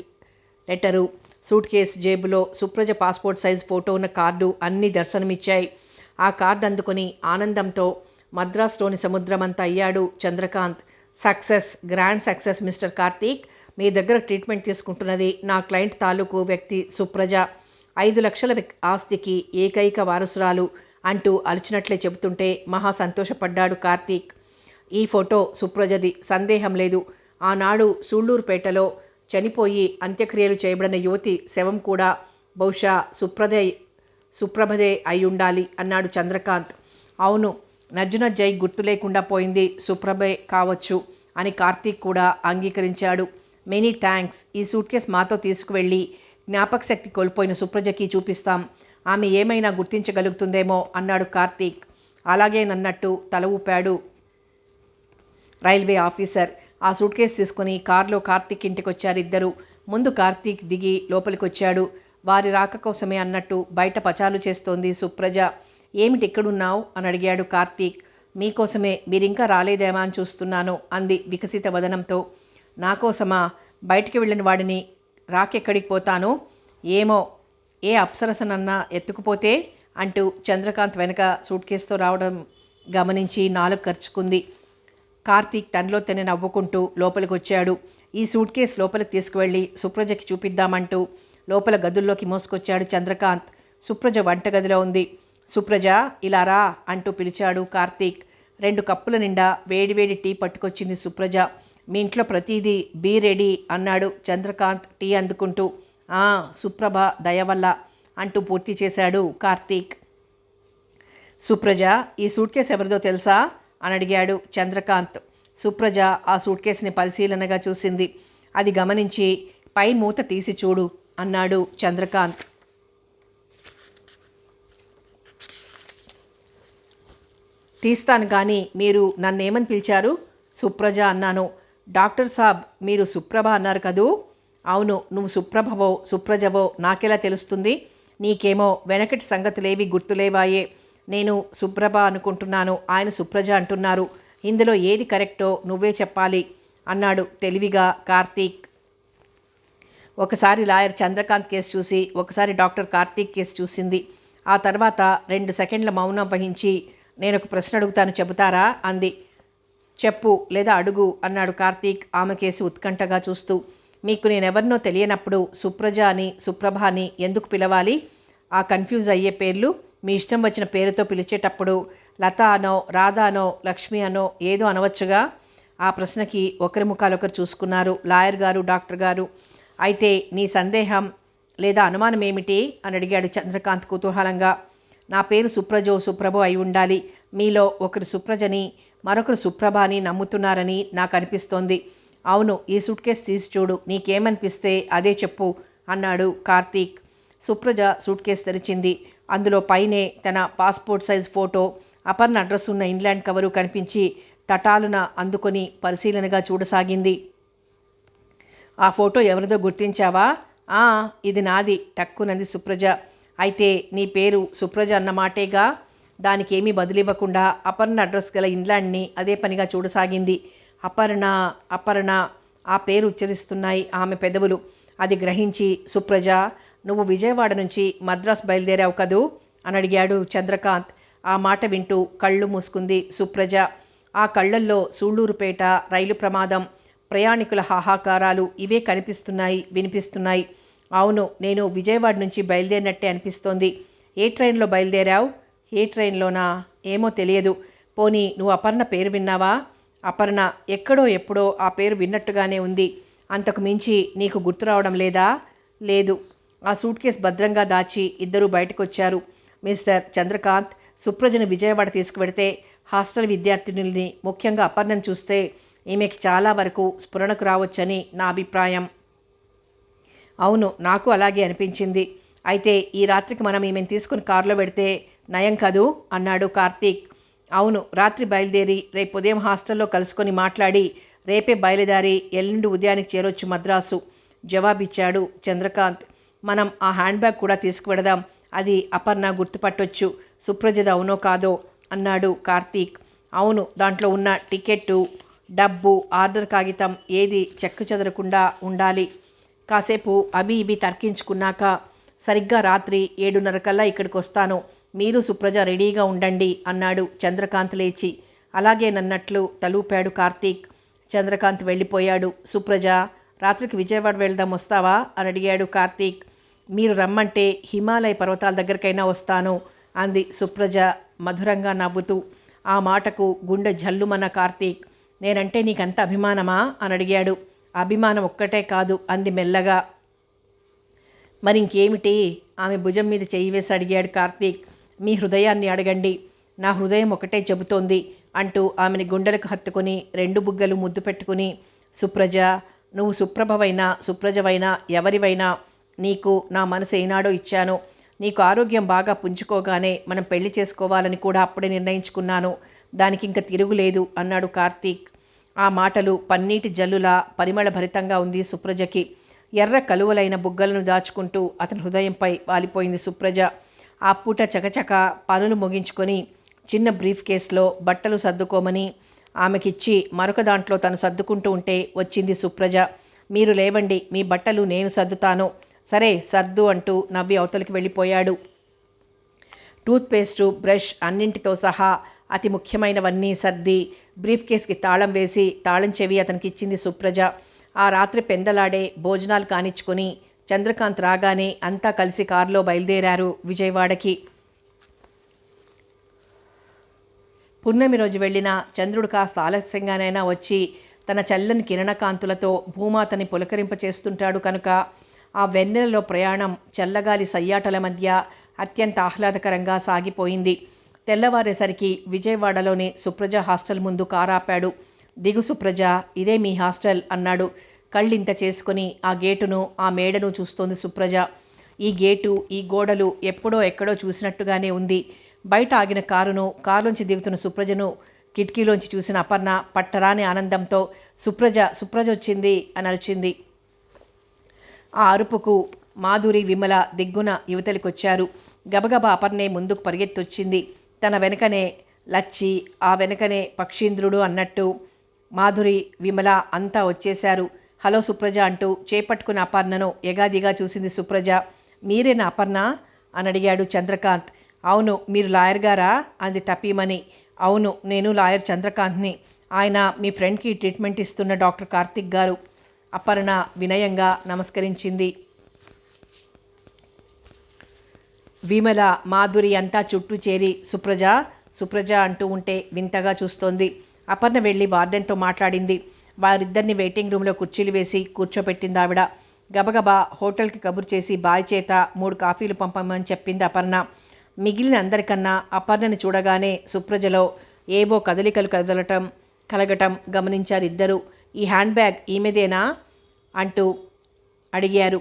లెటరు, సూట్ కేసు జేబులో సుప్రజ పాస్పోర్ట్ సైజ్ ఫోటో ఉన్న కార్డు అన్నీ దర్శనమిచ్చాయి. ఆ కార్డు అందుకొని ఆనందంతో మద్రాసులోని సముద్రమంతా అయ్యాడు Chandrakant. Success, grand success mister Karthik. మీ దగ్గర ట్రీట్మెంట్ తీసుకుంటున్నది నా క్లయింట్ తాలూకు వ్యక్తి సుప్రజ. 5 లక్షల ఆస్తికి ఏకైక వారసురాలు అంటూ అలిచినట్లే చెబుతుంటే మహా సంతోషపడ్డాడు కార్తీక్. ఈ ఫోటో సుప్రజది, సందేహం లేదు. ఆనాడు సూళ్ళూరుపేటలో చనిపోయి అంత్యక్రియలు చేయబడిన యువతి శవం కూడా బహుశా సుప్రభదే అయి ఉండాలి అన్నాడు చంద్రకాంత్. అవును, నజ్జునజ్జై గుర్తు లేకుండా పోయింది సుప్రభే కావచ్చు అని కార్తీక్ కూడా అంగీకరించాడు. Many thanks. ఈ సూట్ కేస్ మాతో తీసుకువెళ్ళి జ్ఞాపక శక్తి కోల్పోయిన సుప్రజకి చూపిస్తాం. ఆమె ఏమైనా గుర్తించగలుగుతుందేమో అన్నాడు కార్తీక్. అలాగే నన్నట్టు తల ఊపాడు రైల్వే ఆఫీసర్. ఆ సూట్ కేసు తీసుకుని కారులో కార్తీక్ ఇంటికి వచ్చారు ఇద్దరు. ముందు కార్తీక్ దిగి లోపలికి వచ్చాడు. వారి రాక కోసమే అన్నట్టు బయట పచాలు చేస్తోంది సుప్రజ. ఏమిటి ఇక్కడున్నావు అని అడిగాడు కార్తీక్. మీకోసమే, మీరింకా రాలేదేమా అని చూస్తున్నాను అంది వికసిత వదనంతో. నా కోసమా? బయటికి వెళ్ళిన వాడిని రాకెక్కడికి పోతాను? ఏమో, ఏ అప్సరసనన్నా ఎత్తుకుపోతే అంటూ చంద్రకాంత్ వెనక సూట్ కేసుతో రావడం గమనించి నాలుగు ఖర్చుకుంది. కార్తీక్ తనలో తనే నవ్వుకుంటూ లోపలికి వచ్చాడు. ఈ సూట్ కేసు లోపలికి తీసుకువెళ్ళి సుప్రజకి చూపిద్దామంటూ లోపల గదుల్లోకి మోసుకొచ్చాడు చంద్రకాంత్. సుప్రజ వంటగదిలో ఉంది. సుప్రజ, ఇలా రా అంటూ పిలిచాడు కార్తీక్. 2 కప్పుల నిండా వేడివేడి టీ పట్టుకొచ్చింది సుప్రజ. మీ ఇంట్లో ప్రతిదీ బీ రెడీ అన్నాడు చంద్రకాంత్ టీ అందుకుంటూ. సుప్రభ దయ వల్ల అంటూ పూర్తి చేశాడు కార్తీక్. సుప్రజ, ఈ సూట్ కేసు ఎవరిదో తెలుసా అని అడిగాడు చంద్రకాంత్. సుప్రజ ఆ సూట్ కేసుని పరిశీలనగా చూసింది. అది గమనించి పై మూత తీసి చూడు అన్నాడు చంద్రకాంత్. తీస్తాను కానీ మీరు నన్నేమని పిలిచారు? సుప్రజ అన్నాను. డాక్టర్ సాబ్, మీరు సుప్రభ అన్నారు కదూ? అవును, నువ్వు సుప్రభవో సుప్రజవో నాకెలా తెలుస్తుంది? నీకేమో వెనకటి సంగతులేవి గుర్తులేవాయే. నేను సుప్రభ అనుకుంటున్నాను, ఆయన సుప్రజ అంటున్నారు. ఇందులో ఏది కరెక్టో నువ్వే చెప్పాలి అన్నాడు తెలివిగా కార్తీక్. ఒకసారి లాయర్ చంద్రకాంత్ కేసు చూసి ఒకసారి డాక్టర్ కార్తీక్ కేసు చూసింది. ఆ తర్వాత 2 సెకండ్ల మౌనం వహించి, నేను ఒక ప్రశ్న అడుగుతాను, చెబుతారా అంది. చెప్పు లేదా అడుగు అన్నాడు కార్తీక్ ఆమె కేసి ఉత్కంఠగా చూస్తూ. మీకు నేనెవరినో తెలియనప్పుడు సుప్రజ అని సుప్రభ అని ఎందుకు పిలవాలి? ఆ కన్ఫ్యూజ్ అయ్యే పేర్లు మీ ఇష్టం వచ్చిన పేరుతో పిలిచేటప్పుడు లత అనో రాధ అనో లక్ష్మి అనో ఏదో అనవచ్చుగా. ఆ ప్రశ్నకి ఒకరి ముఖాలొకరు చూసుకున్నారు లాయర్ గారు డాక్టర్ గారు. అయితే నీ సందేహం లేదా అనుమానం ఏమిటి అని అడిగాడు చంద్రకాంత్ కుతూహలంగా. నా పేరు సుప్రజో సుప్రభో అయి ఉండాలి. మీలో ఒకరు సుప్రజని మరొకరు సుప్రభ అని నమ్ముతున్నారని నాకు అనిపిస్తోంది. అవును, ఈ సూట్ కేసు తీసి చూడు, నీకేమనిపిస్తే అదే చెప్పు అన్నాడు కార్తీక్. సుప్రజ సూట్ కేసు తెరిచింది. అందులో పైనే తన passport size photo, Aparna address ఉన్న ఇన్లాండ్ కవరు కనిపించి తటాలున అందుకొని పరిశీలనగా చూడసాగింది. ఆ ఫోటో ఎవరిదో గుర్తించావా ఆ, ఇది నాది టక్కునంది సుప్రజ. అయితే నీ పేరు సుప్రజ అన్నమాటేగా? దానికేమీ బదులివ్వకుండా అపర్ణ అడ్రస్ గల ఇండ్లాన్ని అదే పనిగా చూడసాగింది. అపర్ణ, అపర్ణ ఆ పేరు ఉచ్చరిస్తున్నాయి ఆమె పెదవులు. అది గ్రహించి, సుప్రజ, నువ్వు విజయవాడ నుంచి మద్రాస్ బయలుదేరావు కదూ అని అడిగాడు చంద్రకాంత్. ఆ మాట వింటూ కళ్ళు మూసుకుంది సుప్రజ. ఆ కళ్ళల్లో సూళ్లూరుపేట, రైలు ప్రమాదం, ప్రయాణికుల హాహాకారాలు ఇవే కనిపిస్తున్నాయి, వినిపిస్తున్నాయి. అవును, నేను విజయవాడ నుంచి బయలుదేరినట్టే అనిపిస్తోంది. ఏ ట్రైన్లో బయలుదేరావు? ఏ ట్రైన్లోనా? ఏమో తెలియదు. పోనీ నువ్వు అపర్ణ పేరు విన్నావా? అపర్ణ ఎక్కడో ఎప్పుడో ఆ పేరు విన్నట్టుగానే ఉంది. అంతకు మించి నీకు గుర్తు రావడం లేదా? లేదు. ఆ సూట్ కేసు భద్రంగా దాచి ఇద్దరూ బయటకొచ్చారు. మిస్టర్ చంద్రకాంత్, సుప్రజను విజయవాడ తీసుకువెడితే హాస్టల్ విద్యార్థినుల్ని, ముఖ్యంగా అపర్ణను చూస్తే ఈమెకి చాలా వరకు స్ఫురణకు రావచ్చని నా అభిప్రాయం. అవును, నాకు అలాగే అనిపించింది. అయితే ఈ రాత్రికి మనం ఈమెను తీసుకుని కారులో పెడితే నయం కదూ అన్నాడు కార్తీక్. అవును, రాత్రి బయలుదేరి రేపు ఉదయం హాస్టల్లో కలుసుకొని మాట్లాడి రేపే బయలుదేరి ఎల్లుండి ఉదయానికి చేరొచ్చు మద్రాసు జవాబిచ్చాడు చంద్రకాంత్. మనం ఆ హ్యాండ్ బ్యాగ్ కూడా తీసుకువెడదాం. అది అపర్ణ గుర్తుపట్టొచ్చు. సుప్రజద అవునో కాదో అన్నాడు కార్తీక్. అవును, దాంట్లో ఉన్న టికెట్టు, డబ్బు, ఆర్డర్ కాగితం ఏది చెక్కు చెదరకుండా ఉండాలి. కాసేపు అవి ఇవి తర్కించుకున్నాక సరిగ్గా రాత్రి 7:30 కల్లా ఇక్కడికి వస్తాను. మీరు సుప్రజ రెడీగా ఉండండి అన్నాడు చంద్రకాంత్ లేచి. అలాగేనన్నట్లు తలూపాడు కార్తీక్. చంద్రకాంత్ వెళ్ళిపోయాడు. సుప్రజ, రాత్రికి విజయవాడ వెళ్దాం, వస్తావా అని అడిగాడు కార్తీక్. మీరు రమ్మంటే హిమాలయ పర్వతాల దగ్గరికైనా వస్తాను అంది సుప్రజ మధురంగా నవ్వుతూ. ఆ మాటకు గుండె జల్లుమన్న కార్తీక్, నేనంటే నీకంత అభిమానమా అని అడిగాడు. అభిమానం ఒక్కటే కాదు అంది మెల్లగా. మరింకేమిటి? ఆమె భుజం మీద చెయ్యి వేసి అడిగాడు కార్తీక్. మీ హృదయాన్ని అడగండి, నా హృదయం ఒకటే చెబుతోంది అంటూ ఆమెని గుండెలకు హత్తుకుని 2 బుగ్గలు ముద్దు పెట్టుకుని, సుప్రజ, నువ్వు సుప్రభవైనా సుప్రజవైనా ఎవరివైనా నీకు నా మనసు ఏనాడో ఇచ్చాను. నీకు ఆరోగ్యం బాగా పుంజుకోగానే మనం పెళ్లి చేసుకోవాలని కూడా అప్పుడే నిర్ణయించుకున్నాను. దానికి ఇంక తిరుగులేదు అన్నాడు కార్తీక్. ఆ మాటలు పన్నీటి జల్లులా పరిమళ భరితంగా ఉంది సుప్రజకి. ఎర్ర కలువలైన బుగ్గలను దాచుకుంటూ అతని హృదయంపై వాలిపోయింది సుప్రజ. ఆ పూట చకచక పనులు ముగించుకొని చిన్న బ్రీఫ్ కేసులో బట్టలు సర్దుకోమని ఆమెకిచ్చి మరొక దాంట్లో తను సర్దుకుంటూ ఉంటే వచ్చింది సుప్రజ. మీరు లేవండి, మీ బట్టలు నేను సర్దుతాను. సరే సర్దు అంటూ నవ్వి అవతలికి వెళ్ళిపోయాడు. టూత్పేస్టు, బ్రష్ అన్నింటితో సహా అతి ముఖ్యమైనవన్నీ సర్ది బ్రీఫ్ కేస్కి తాళం వేసి తాళం చెవి అతనికి ఇచ్చింది సుప్రజ. ఆ రాత్రి పెందలాడే భోజనాలు కానిచ్చుకొని చంద్రకాంత్ రాగానే అంతా కలిసి కారులో బయలుదేరారు విజయవాడకి. పున్నమి రోజు వెళ్ళిన చంద్రుడు కాస్త ఆలస్యంగానైనా వచ్చి తన చల్లని కిరణకాంతులతో భూమాతని పులకరింపచేస్తుంటాడు కనుక ఆ వెన్నెలలో ప్రయాణం చల్లగాలి సయ్యాటల మధ్య అత్యంత ఆహ్లాదకరంగా సాగిపోయింది. తెల్లవారేసరికి విజయవాడలోని సుప్రజ హాస్టల్ ముందు కారాపాడు. దిగు సుప్రజ, ఇదే మీ హాస్టల్ అన్నాడు. కళ్ళింత చేసుకుని ఆ గేటును, ఆ మేడను చూస్తోంది సుప్రజ. ఈ గేటు, ఈ గోడలు ఎప్పుడో ఎక్కడో చూసినట్టుగానే ఉంది. బయట ఆగిన కారులోంచి దిగుతున్న సుప్రజను కిటికీలోంచి చూసిన అపర్ణ పట్టరాని ఆనందంతో సుప్రజ, సుప్రజ వచ్చింది అని అరిచింది. ఆ అరుపుకు మాధురి, విమల దిగ్గున యువతలికొచ్చారు. గబగబా అపర్ణే ముందుకు పరిగెత్తొచ్చింది. తన వెనకనే లచ్చి, ఆ వెనకనే పక్షీంద్రుడు అన్నట్టు మాధురి, విమల అంతా వచ్చేశారు. హలో సుప్రజ అంటూ చేపట్టుకున్న అపర్ణను ఎగాదిగా చూసింది సుప్రజ. మీరేనా అపర్ణ అని అడిగాడు చంద్రకాంత్. అవును, మీరు లాయర్ గారా అంది టపీమని. అవును, నేను లాయర్ చంద్రకాంత్ని. ఆయన మీ ఫ్రెండ్కి ట్రీట్మెంట్ ఇస్తున్న డాక్టర్ కార్తిక్ గారు. అపర్ణ వినయంగా నమస్కరించింది. విమల, మాధురి అంతా చుట్టూ చేరి సుప్రజ, సుప్రజ అంటూ ఉంటే వింతగా చూస్తోంది. అపర్ణ వెళ్ళి వార్డెన్తో మాట్లాడింది. వారిద్దరిని వెయిటింగ్ రూమ్లో కుర్చీలు వేసి కూర్చోపెట్టింది ఆవిడ. గబగబా హోటల్కి కబురు చేసి బాయ్ చేత 3 కాఫీలు పంపమని చెప్పింది అపర్ణ. మిగిలిన అందరికన్నా అపర్ణని చూడగానే సుప్రజలో ఏవో కదలికలు కలగటం గమనించారు ఇద్దరు. ఈ హ్యాండ్ బ్యాగ్ ఈమెదేనా అంటూ అడిగారు.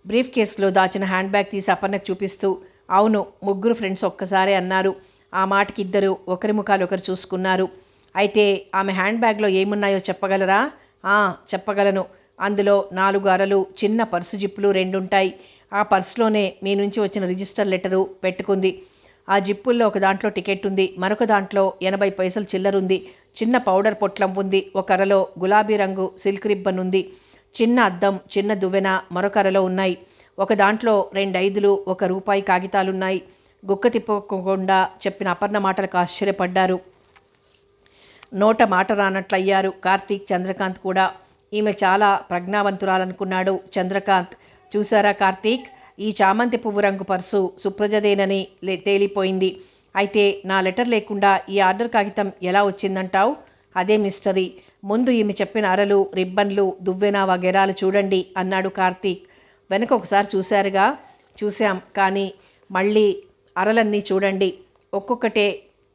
బ్రీఫ్ కేసులో దాచిన హ్యాండ్ బ్యాగ్ తీసి అపర్ణకు చూపిస్తూ అవును, 3 ఫ్రెండ్స్ ఒక్కసారే అన్నారు. ఆ మాటకి ఇద్దరు ఒకరి ముఖాలు ఒకరు చూసుకున్నారు. అయితే ఆమె హ్యాండ్ బ్యాగ్లో ఏమున్నాయో చెప్పగలరా? చెప్పగలను. అందులో 4 అరలు, చిన్న పర్సు జిప్పులు 2 ఉంటాయి. ఆ పర్సులోనే మీ నుంచి వచ్చిన రిజిస్టర్ లెటరు పెట్టుకుంది. ఆ జిప్పుల్లో ఒక దాంట్లో టికెట్ ఉంది, మరొక దాంట్లో 80 పైసలు చిల్లరుంది. చిన్న పౌడర్ పొట్లం ఉంది. ఒక అరలో గులాబీ రంగు సిల్క్ రిబ్బన్ ఉంది. చిన్న అద్దం, చిన్న దువ్వెన మరొక అరలో ఉన్నాయి. ఒక దాంట్లో 2 ఐదులు, ₹1 కాగితాలున్నాయి. గుక్క తిప్పకుండా చెప్పిన అపర్ణ మాటలకు ఆశ్చర్యపడ్డారు. నోట మాట రానట్లయ్యారు కార్తీక్, చంద్రకాంత్ కూడా. ఈమె చాలా ప్రజ్ఞావంతురాలనుకున్నాడు చంద్రకాంత్. చూసారా కార్తీక్, ఈ చామంతి పువ్వు రంగు పర్సు సుప్రజదేనని తేలిపోయింది. అయితే నా లెటర్ లేకుండా ఈ ఆర్డర్ కాగితం ఎలా వచ్చిందంటావు? అదే మిస్టరీ. ముందు ఈమె చెప్పిన అరలు, రిబ్బన్లు, దువ్వెన వగేరాలు చూడండి అన్నాడు కార్తీక్. వెనక ఒకసారి చూశారుగా? చూశాం, కానీ మళ్ళీ అరలన్నీ చూడండి. ఒక్కొక్కటే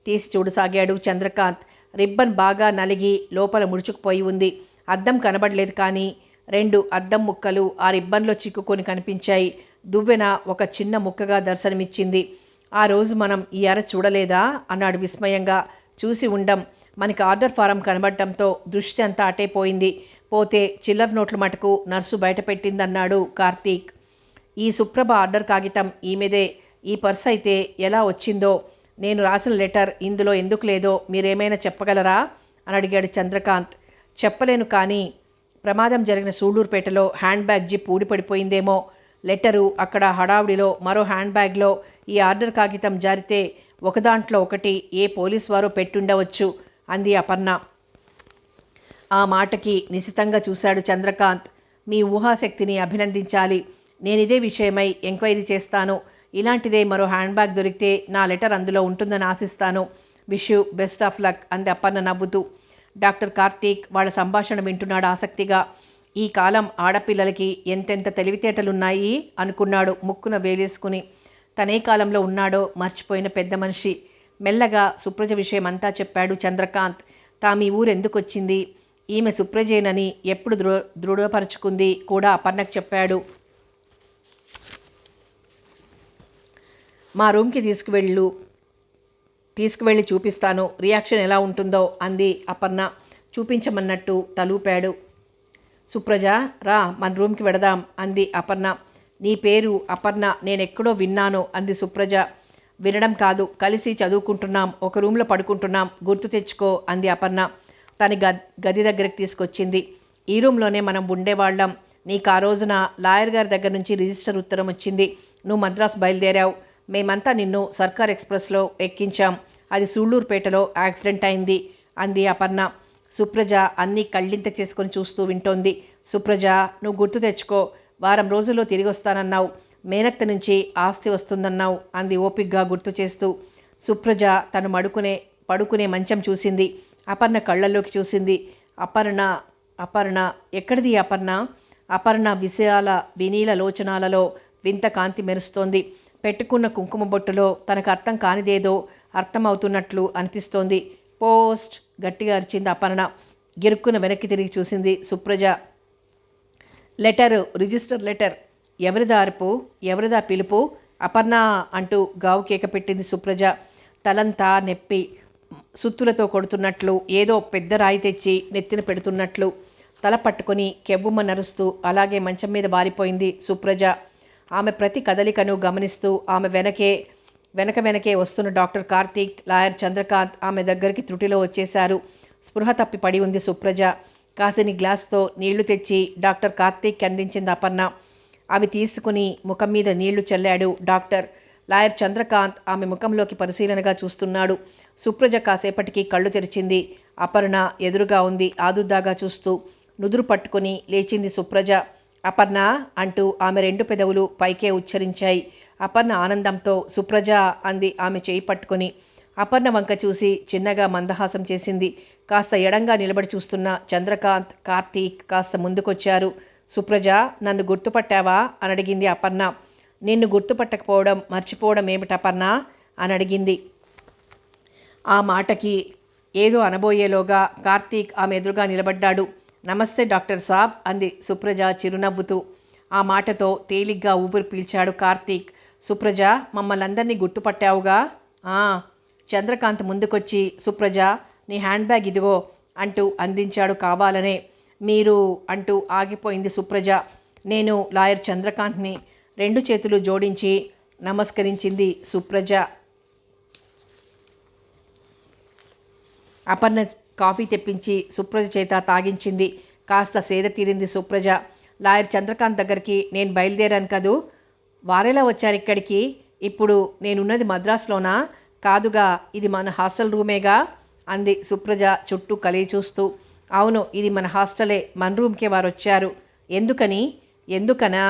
తీసి చూడసాగాడు చంద్రకాంత్. రిబ్బన్ బాగా నలిగి లోపల ముడుచుకుపోయి ఉంది. అద్దం కనబడలేదు, కానీ 2 అద్దం ముక్కలు ఆ రిబ్బన్లో చిక్కుకొని కనిపించాయి. దువ్వెన ఒక చిన్న ముక్కగా దర్శనమిచ్చింది. ఆ రోజు మనం ఈ అర చూడలేదా అన్నాడు విస్మయంగా. చూసి ఉండం. మనకి ఆర్డర్ ఫారం కనబడటంతో దృష్టి అంతా అటే పోయింది. పోతే చిల్లర నోట్ల మటుకు నర్సు బయట పెట్టిందన్నాడు కార్తీక్. ఈ సుప్రభ ఆర్డర్ కాగితం ఈమెదే. ఈ పర్స్ అయితే ఎలా వచ్చిందో, నేను రాసిన లెటర్ ఇందులో ఎందుకు లేదో మీరేమైనా చెప్పగలరా అని అడిగాడు చంద్రకాంత్. చెప్పలేను, కానీ ప్రమాదం జరిగిన సూళ్ళూరుపేటలో హ్యాండ్ బ్యాగ్ జిప్ ఊడిపడిపోయిందేమో. లెటరు అక్కడ హడావుడిలో మరో హ్యాండ్ బ్యాగ్లో ఈ ఆర్డర్ కాగితం జారితే ఒకదాంట్లో ఒకటి ఏ పోలీస్ వారో పెట్టుండవచ్చు అంది అపర్ణ. ఆ మాటకి నిశితంగా చూశాడు చంద్రకాంత్. మీ ఊహాశక్తిని అభినందించాలి. నేనిదే విషయమై ఎంక్వైరీ చేస్తాను. ఇలాంటిదే మరో హ్యాండ్ బ్యాగ్ దొరికితే నా లెటర్ అందులో ఉంటుందని ఆశిస్తాను. Wish you best of luck అంది అపర్ణ నవ్వుతూ. డాక్టర్ కార్తీక్ వాళ్ళ సంభాషణ వింటున్నాడు ఆసక్తిగా. ఈ కాలం ఆడపిల్లలకి ఎంతెంత తెలివితేటలున్నాయి అనుకున్నాడు ముక్కున వేలేసుకుని. తనే కాలంలో ఉన్నాడో మర్చిపోయిన పెద్ద మనిషి. మెల్లగా సుప్రజ విషయం అంతా చెప్పాడు చంద్రకాంత్. తామీ ఊరు ఎందుకు వచ్చింది, ఈమె సుప్రజేనని ఎప్పుడు దృఢపరుచుకుంది కూడా అపర్ణకు చెప్పాడు. మా రూమ్కి తీసుకువెళ్ళి చూపిస్తాను, రియాక్షన్ ఎలా ఉంటుందో అంది అపర్ణ. చూపించమన్నట్టు తలూపాడు. సుప్రజ, రా మన రూమ్కి వెడదాం అంది అపర్ణ. నీ పేరు అపర్ణ నేనెక్కడో విన్నాను అంది సుప్రజ. వినడం కాదు, కలిసి చదువుకుంటున్నాం, ఒక రూమ్లో పడుకుంటున్నాం, గుర్తు తెచ్చుకో అంది అపర్ణ. తన గది దగ్గరికి తీసుకొచ్చింది. ఈ రూమ్లోనే మనం ఉండేవాళ్ళం. నీకు ఆ రోజున లాయర్ గారి దగ్గర నుంచి రిజిస్టర్ ఉత్తరం వచ్చింది. నువ్వు మద్రాసు బయలుదేరావు. మేమంతా నిన్ను సర్కార్ ఎక్స్ప్రెస్లో ఎక్కించాం. అది సూళ్ళూరుపేటలో యాక్సిడెంట్ అయింది అంది అపర్ణ. సుప్రజ అన్నీ కళ్ళింత చేసుకొని చూస్తూ వింటోంది. సుప్రజ, నువ్వు గుర్తు తెచ్చుకో, వారం రోజుల్లో తిరిగి వస్తానన్నావు, మేనత్త నుంచి ఆస్తి వస్తుందన్నావు అంది ఓపిగ్గా గుర్తు చేస్తూ. సుప్రజ తను పడుకునే మంచం చూసింది. అపర్ణ కళ్ళల్లోకి చూసింది. అపర్ణ ఎక్కడిది అపర్ణ? అపర్ణ విశాల వినీల లోచనాలలో వింత కాంతి మెరుస్తోంది. పెట్టుకున్న కుంకుమ బొట్టులో తనకు అర్థం కానిదేదో అర్థమవుతున్నట్లు అనిపిస్తోంది. పోస్ట్ గట్టిగా అరిచింది అపర్ణ. గిరుక్కున వెనక్కి తిరిగి చూసింది సుప్రజ. Letter, register letter. ఎవరిదా అరుపు, ఎవరిదా పిలుపు? అపర్ణ అంటూ గావు కేక పెట్టింది సుప్రజ. తలంతా నెప్పి సుత్తులతో కొడుతున్నట్లు, ఏదో పెద్ద రాయి తెచ్చి నెత్తిన పెడుతున్నట్లు. తల పట్టుకొని కెవ్వుమ నరుస్తూ అలాగే మంచం మీద బారిపోయింది సుప్రజ. ఆమె ప్రతి కదలికను గమనిస్తూ ఆమె వెనకే వస్తున్న డాక్టర్ కార్తీక్, లాయర్ చంద్రకాంత్ ఆమె దగ్గరికి త్రుటిలో వచ్చేశారు. స్పృహ తప్పి పడి ఉంది సుప్రజ. కాసిని గ్లాస్తో నీళ్లు తెచ్చి డాక్టర్ కార్తీక్ అందించింది అపర్ణ. అవి తీసుకుని ముఖం మీద నీళ్లు చల్లాడు డాక్టర్. లాయర్ చంద్రకాంత్ ఆమె ముఖంలోకి పరిశీలనగా చూస్తున్నాడు. సుప్రజ కాసేపటికి కళ్ళు తెరిచింది. అపర్ణ ఎదురుగా ఉంది ఆదుర్దాగా చూస్తూ. నుదురు పట్టుకుని లేచింది సుప్రజ. అపర్ణ అంటూ ఆమె 2 పెదవులు పైకే ఉచ్చరించాయి. అపర్ణ ఆనందంతో సుప్రజ అంది ఆమె చేయి పట్టుకుని. అపర్ణ వంక చూసి చిన్నగా మందహాసం చేసింది. కాస్త ఎడంగా నిలబడి చూస్తున్న చంద్రకాంత్, కార్తీక్ కాస్త ముందుకొచ్చారు. సుప్రజ, నన్ను గుర్తుపట్టావా అని అడిగింది అపర్ణ. నిన్ను గుర్తుపట్టకపోవడం మర్చిపోవడం ఏమిటపర్ణ అని అడిగింది. ఆ మాటకి ఏదో అనబోయేలోగా కార్తీక్ ఆమె ఎదురుగా నిలబడ్డాడు. నమస్తే డాక్టర్ సాబ్ అంది సుప్రజ చిరునవ్వుతూ. ఆ మాటతో తేలిగ్గా ఊపిరి పీల్చాడు కార్తీక్. సుప్రజ, మమ్మల్ని అందరినీ గుర్తుపట్టావుగా? చంద్రకాంత్ ముందుకొచ్చి, సుప్రజ నీ హ్యాండ్ బ్యాగ్ ఇదిగో అంటూ అందించాడు కావాలనే. మీరు అంటూ ఆగిపోయింది సుప్రజ. నేను లాయర్ చంద్రకాంత్ని. 2 చేతులు జోడించి నమస్కరించింది సుప్రజ. అపర్ణ కాఫీ తెప్పించి సుప్రజ చేత తాగించింది. కాస్త సేద తీరింది సుప్రజ. లాయర్ చంద్రకాంత్ దగ్గరికి నేను బయలుదేరాను కదూ, వారెలా వచ్చారు ఇక్కడికి? ఇప్పుడు నేనున్నది మద్రాసులోనా? కాదుగా, ఇది మన హాస్టల్ రూమేగా అంది సుప్రజ చుట్టూ కలిగి చూస్తూ. అవును, ఇది మన హాస్టలే. మన రూమ్కే వారు వచ్చారు. ఎందుకని? ఎందుకనా?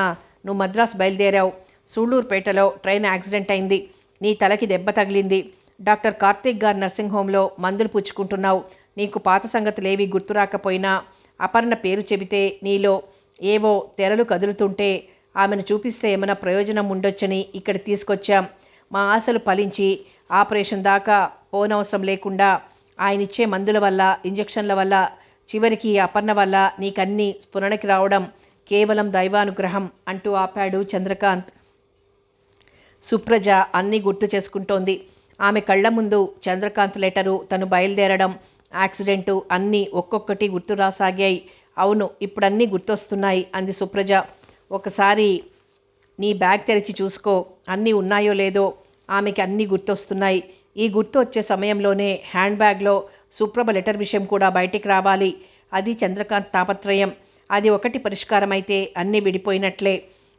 నువ్వు మద్రాసు బయలుదేరావు. సూళ్ళూరుపేటలో ట్రైన్ యాక్సిడెంట్ అయింది. నీ తలకి దెబ్బ తగిలింది. డాక్టర్ కార్తీక్ గారు నర్సింగ్ హోంలో మందులు పుచ్చుకుంటున్నావు. నీకు పాత సంగతులేవి గుర్తురాకపోయినా అపర్ణ పేరు చెబితే నీలో ఏవో తెరలు కదులుతుంటే ఆమెను చూపిస్తే ఏమైనా ప్రయోజనం ఉండొచ్చని ఇక్కడ తీసుకొచ్చాం. మా ఆశలు ఫలించి ఆపరేషన్ దాకా పోనవసరం లేకుండా ఆయనిచ్చే మందుల వల్ల, ఇంజెక్షన్ల వల్ల, చివరికి అపర్ణ వల్ల నీకన్నీ స్ఫురణకి రావడం కేవలం దైవానుగ్రహం అంటూ ఆపాడు చంద్రకాంత్. సుప్రజ అన్నీ గుర్తు చేసుకుంటోంది. ఆమె కళ్ళ ముందు చంద్రకాంత్ లెటరు, తను బయలుదేరడం, యాక్సిడెంటు అన్నీ ఒక్కొక్కటి గుర్తు రాసాగాయి. అవును, ఇప్పుడన్నీ గుర్తొస్తున్నాయి అంది సుప్రజ. ఒకసారి నీ బ్యాగ్ తెరిచి చూసుకో, అన్నీ ఉన్నాయో లేదో. ఆమెకి అన్నీ గుర్తొస్తున్నాయి. ఈ గుర్తు వచ్చే సమయంలోనే హ్యాండ్ బ్యాగ్లో సుప్రభ లెటర్ విషయం కూడా బయటికి రావాలి. అది చంద్రకాంత్ తాపత్రయం. అది ఒకటి పరిష్కారమైతే అన్నీ విడిపోయినట్లే.